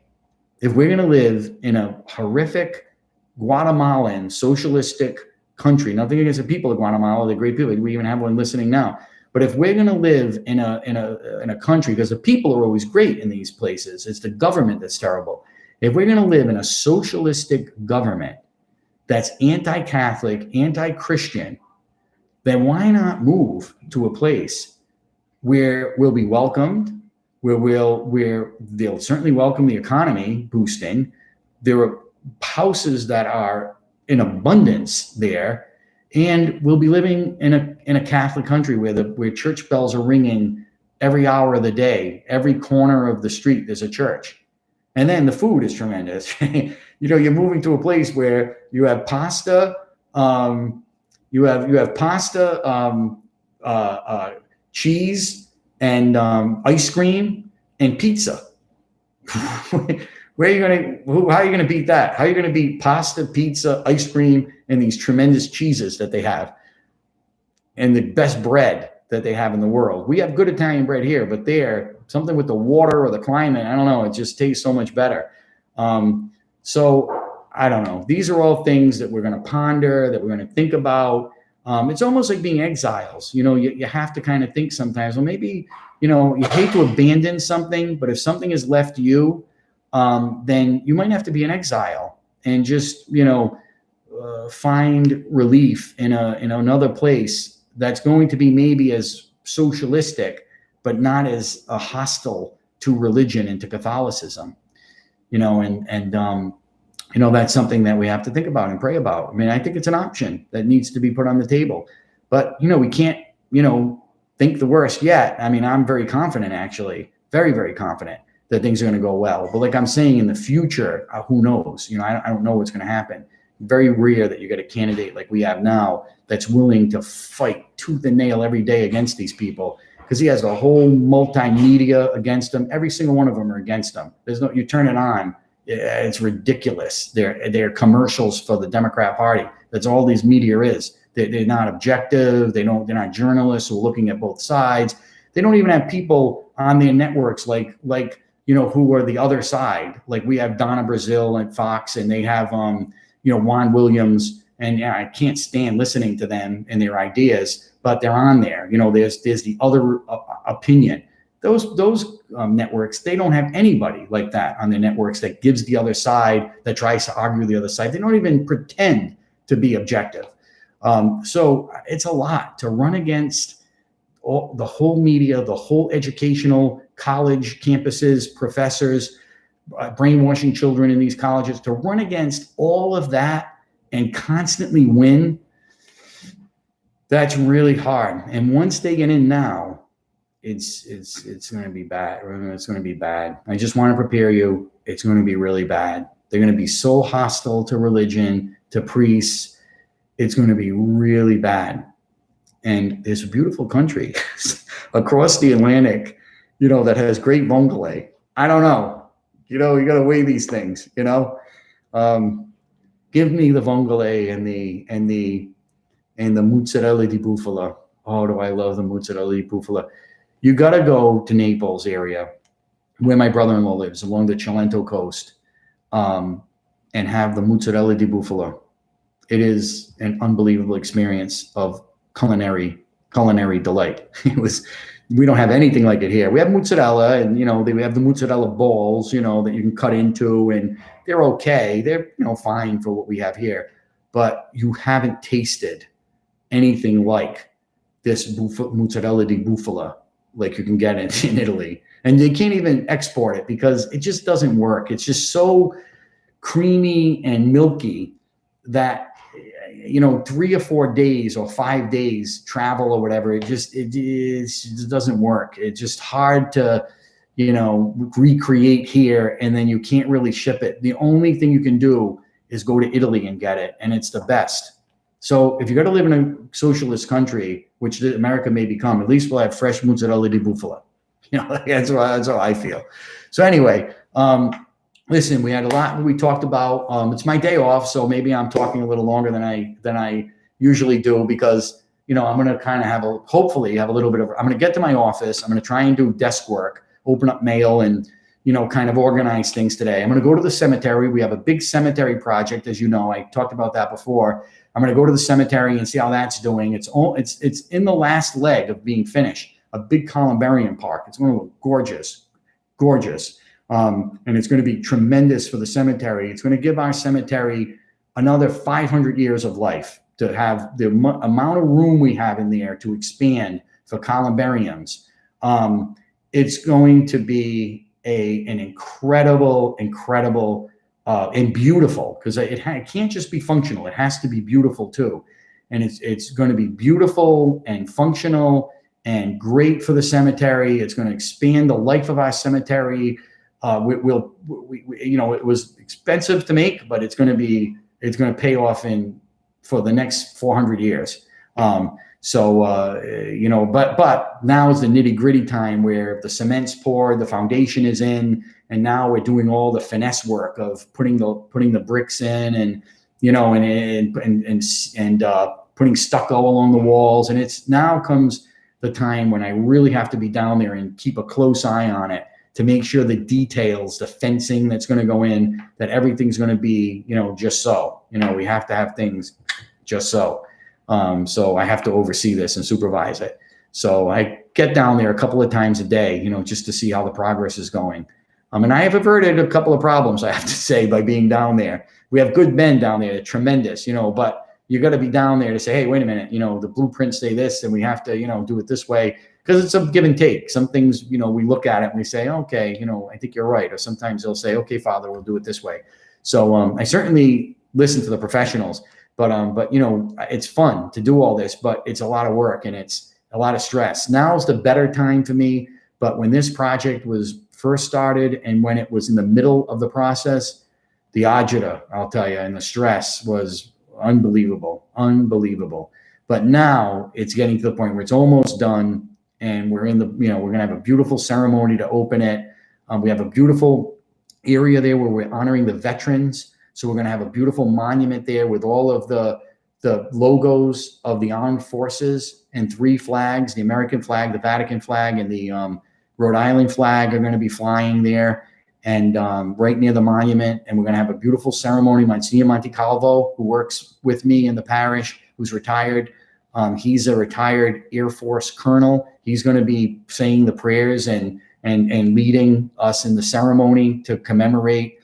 If we're going to live in a horrific Guatemalan socialistic country, nothing against the people of Guatemala, they're great people. We even have one listening now. But if we're going to live in a country, because the people are always great in these places, it's the government that's terrible. If we're going to live in a socialistic government that's anti-Catholic, anti-Christian, then why not move to a place where we'll be welcomed, where they'll certainly welcome the economy boosting. There are houses that are in abundance there, and we'll be living in a Catholic country where church bells are ringing every hour of the day. Every corner of the street there's a church, and then the food is tremendous. You're moving to a place where you have pasta, you have pasta, cheese, and ice cream and pizza. How are you going to beat that? How are you going to beat pasta, pizza, ice cream, and these tremendous cheeses that they have, and the best bread that they have in the world? We have good Italian bread here, but there, something with the water or the climate, I don't know, it just tastes so much better. So I don't know. These are all things that we're going to ponder, that we're going to think about. It's almost like being exiles. You have to kind of think sometimes, well, maybe, you hate to abandon something, but if something has left you, then you might have to be in exile and just, find relief in another place that's going to be maybe as socialistic, but not as a hostile to religion and to Catholicism, that's something that we have to think about and pray about. I mean, I think it's an option that needs to be put on the table, but, we can't, think the worst yet. I mean, I'm very confident, actually, very, very confident that things are going to go well. But like I'm saying, in the future, who knows? I don't know what's going to happen. Very rare that you get a candidate like we have now that's willing to fight tooth and nail every day against these people, because he has a whole multimedia against them. Every single one of them are against him. You turn it on, it's ridiculous. They're commercials for the Democrat Party. That's all these media is. They're not objective. They're not journalists who are looking at both sides. They don't even have people on their networks like who are the other side. Like we have Donna Brazile and Fox, and they have Juan Williams, and I can't stand listening to them and their ideas, but they're on there. There's the other opinion. Those networks, they don't have anybody like that on their networks that gives the other side, that tries to argue the other side. They don't even pretend to be objective. So it's a lot to run against the whole media, the whole educational college campuses, professors, brainwashing children in these colleges, to run against all of that and constantly win. That's really hard. And once they get in now, it's going to be bad. It's going to be bad. I just want to prepare you. It's going to be really bad. They're going to be so hostile to religion, to priests. It's going to be really bad. And there's a beautiful country across the Atlantic, that has great vongole. I don't know. You got to weigh these things, Give me the vongole and the mozzarella di bufala. Oh, do I love the mozzarella di bufala. You got to go to Naples area, where my brother-in-law lives, along the Cilento coast, and have the mozzarella di bufala. It is an unbelievable experience of culinary delight. We don't have anything like it here. We have mozzarella, and we have the mozzarella balls, that you can cut into, and they're okay. They're fine for what we have here, but you haven't tasted anything like this mozzarella di bufala like you can get it in Italy. And they can't even export it because it just doesn't work. It's just so creamy and milky that 3 or 4 days or 5 days travel or whatever, it just doesn't work. It's just hard to recreate here, and then you can't really ship it. The only thing you can do is go to Italy and get it, and it's the best. So if you're going to live in a socialist country, which America may become, at least we'll have fresh mozzarella di bufala. That's how I feel. So anyway, listen, we had a lot we talked about. It's my day off, so maybe I'm talking a little longer than I usually do, because I'm going to kind of hopefully have a little bit of. I'm going to get to my office. I'm going to try and do desk work, open up mail, and kind of organize things today. I'm going to go to the cemetery. We have a big cemetery project, as you know. I talked about that before. I'm going to go to the cemetery and see how that's doing. It's in the last leg of being finished. A big columbarium park. It's going to look gorgeous. And it's going to be tremendous for the cemetery. It's going to give our cemetery another 500 years of life, to have the amount of room we have in there to expand for columbariums. It's going to be an incredible, and beautiful, because it can't just be functional. It has to be beautiful too. And it's going to be beautiful and functional and great for the cemetery. It's going to expand the life of our cemetery. It was expensive to make, but it's going to pay off for the next 400 years. But now is the nitty gritty time, where the cement's poured, the foundation is in, and now we're doing all the finesse work of putting the bricks in, and putting stucco along the walls. And it's now comes the time when I really have to be down there and keep a close eye on it, to make sure the details, the fencing that's going to go in, that everything's going to be, just so. We have to have things just so. So I have to oversee this and supervise it. So I get down there a couple of times a day, just to see how the progress is going. And I have averted a couple of problems, I have to say, by being down there. We have good men down there, tremendous, but you got to be down there to say, hey, wait a minute, the blueprints say this, and we have to, do it this way. because it's a give and take. Some things, we look at it and we say, okay, I think you're right. Or sometimes they'll say, okay, Father, we'll do it this way. So I certainly listen to the professionals, but it's fun to do all this, but it's a lot of work and it's a lot of stress. Now's the better time for me. But when this project was first started and when it was in the middle of the process, the agita, I'll tell you, and the stress was unbelievable. But now it's getting to the point where it's almost done, and we're we're going to have a beautiful ceremony to open it. We have a beautiful area there where we're honoring the veterans. So we're going to have a beautiful monument there with all of the logos of the armed forces and 3 flags: the American flag, the Vatican flag, and the Rhode Island flag are going to be flying there, and right near the monument. And we're going to have a beautiful ceremony. Monsignor Montecalvo, who works with me in the parish, who's retired. He's a retired Air Force colonel. He's going to be saying the prayers and leading us in the ceremony to commemorate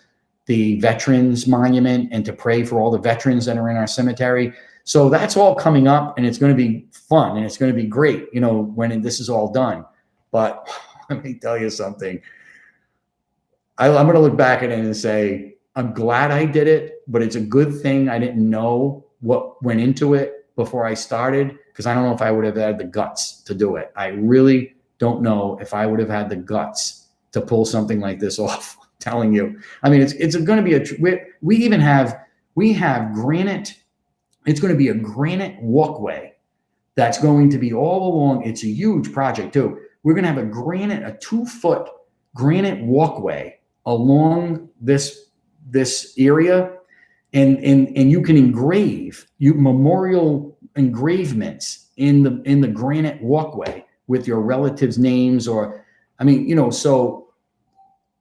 the Veterans Monument and to pray for all the veterans that are in our cemetery. So that's all coming up, and it's going to be fun, and it's going to be great, when this is all done. But let me tell you something. I'm going to look back at it and say, I'm glad I did it, but it's a good thing I didn't know what went into it before I started, because I don't know if I would have had the guts to do it. I really don't know if I would have had the guts to pull something like this off. I'm telling you. I mean, it's going to be we have granite. It's going to be a granite walkway that's going to be all along. It's a huge project too. We're going to have a 2-foot granite walkway along this area, and you can engrave memorial engravements in the granite walkway with your relatives' names, so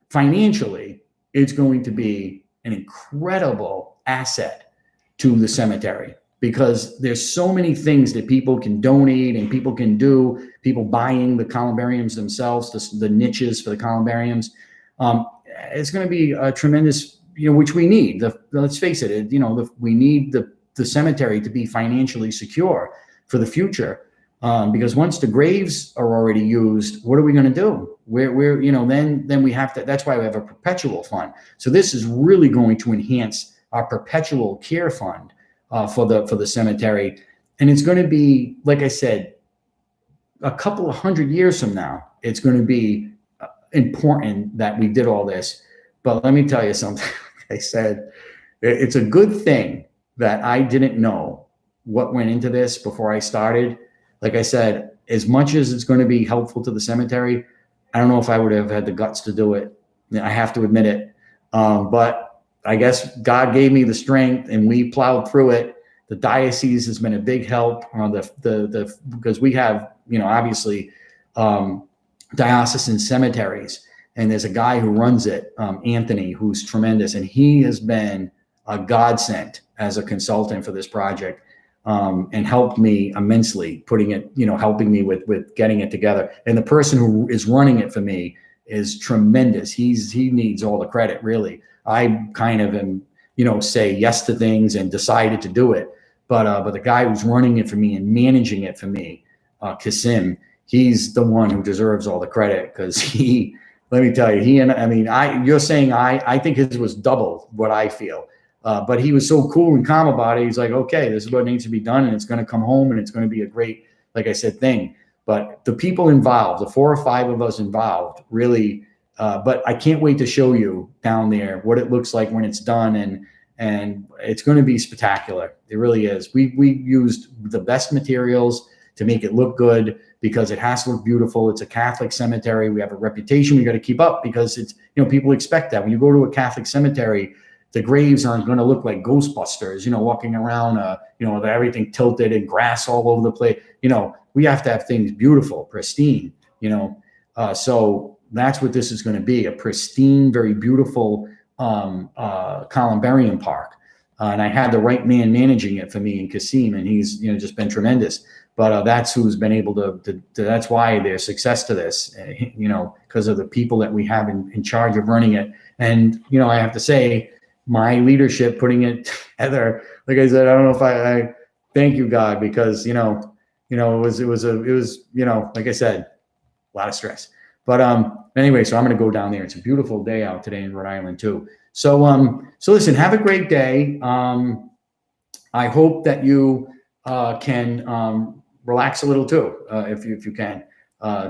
financially it's going to be an incredible asset to the cemetery, because there's so many things that people can donate and people can do, people buying the columbariums themselves, the niches for the columbariums. It's going to be a tremendous, which we need. Let's face it, we need the cemetery to be financially secure for the future. Because once the graves are already used, what are we going to do? Then we have to, that's why we have a perpetual fund. So this is really going to enhance our perpetual care fund for the cemetery. And it's going to be, like I said, a couple of 100 years from now, it's going to be important that we did all this. But let me tell you something. Like I said, it's a good thing that I didn't know what went into this before I started. Like I said, as much as it's going to be helpful to the cemetery, I don't know if I would have had the guts to do it. I have to admit it. But I guess God gave me the strength, and we plowed through it. The diocese has been a big help because we have, obviously, diocesan cemeteries, and there's a guy who runs it, Anthony, who's tremendous, and he has been a godsend as a consultant for this project, and helped me immensely putting it, helping me with getting it together. And the person who is running it for me is tremendous. He needs all the credit, really. I kind of am, say yes to things and decided to do it. But the guy who's running it for me and managing it for me, Kasim, he's the one who deserves all the credit, because let me tell you, you're saying I think his was double what I feel. But he was so cool and calm about it. He's like, okay, this is what needs to be done, and it's going to come home, and it's going to be a great, like I said, thing. But the people involved, the 4 or 5 of us involved, really. But I can't wait to show you down there what it looks like when it's done, and it's going to be spectacular. It really is. We used the best materials to make it look good, because it has to look beautiful. It's a Catholic cemetery. We have a reputation we got to keep up, because it's, people expect that when you go to a Catholic cemetery, the graves aren't going to look like Ghostbusters, walking around, with everything tilted and grass all over the place. We have to have things beautiful, pristine, so that's what this is going to be, a pristine, very beautiful columbarium park. And I had the right man managing it for me in Kasim, and he's, just been tremendous. But that's who's been able to that's why there's success to this, because of the people that we have in charge of running it. And, I have to say, my leadership putting it together, like I said, I don't know if I thank you, God, because, it was, like I said, lot of stress. But anyway, so I'm going to go down there. It's a beautiful day out today in Rhode Island too. So so listen, have a great day. I hope that you can relax a little too, if you can,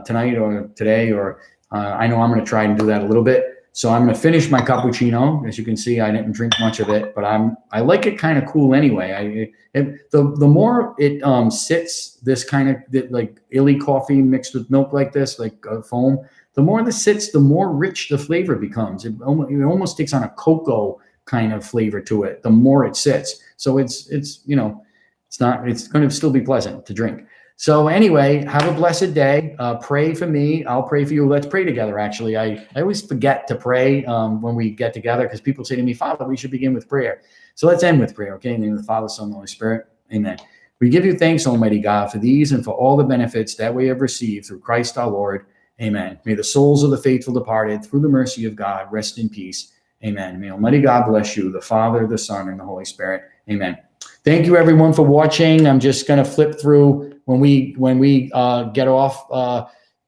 tonight or today, or I know I'm going to try and do that a little bit. So I'm going to finish my cappuccino. As you can see, I didn't drink much of it, but I like it kind of cool anyway. The more it sits, this kind of like illy coffee mixed with milk like this, like foam, the more this sits, the more rich the flavor becomes. It almost takes on a cocoa kind of flavor to it. The more it sits, so it's it's going to still be pleasant to drink. So anyway, have a blessed day. Pray for me. I'll pray for you. Let's pray together. Actually, I always forget to pray when we get together, because people say to me, Father, we should begin with prayer. So let's end with prayer, okay? In the name of the Father, Son, and the Holy Spirit. Amen. We give you thanks, Almighty God, for these and for all the benefits that we have received through Christ our Lord. Amen. May the souls of the faithful departed, through the mercy of God, rest in peace. Amen. May Almighty God bless you, the Father, the Son, and the Holy Spirit. Amen. Thank you, everyone, for watching. I'm just going to flip through when we get off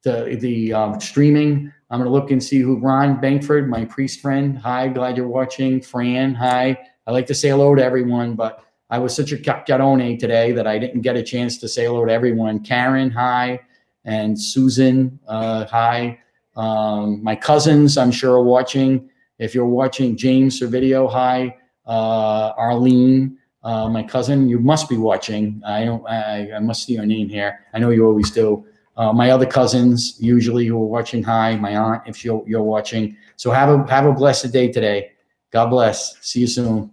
the streaming. I'm going to look and see who Ron Bankford, my priest friend. Hi, glad you're watching. Fran, hi. I like to say hello to everyone, but I was such a caccarone today that I didn't get a chance to say hello to everyone. Karen, hi. And Susan, hi. My cousins, I'm sure, are watching. If you're watching, James Servideo, hi. Arlene, my cousin, you must be watching. I must see your name here. I know you always do. My other cousins, usually, who are watching, hi. My aunt, if you're watching. So have a blessed day today. God bless. See you soon.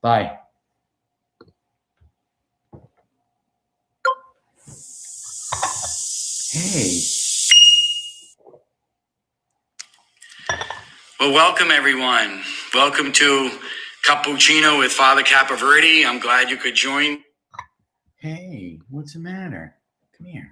Bye. Hey. Well, welcome, everyone. Welcome to Cappuccino with Father Capoverdi. I'm glad you could join. Hey, what's the matter? Come here.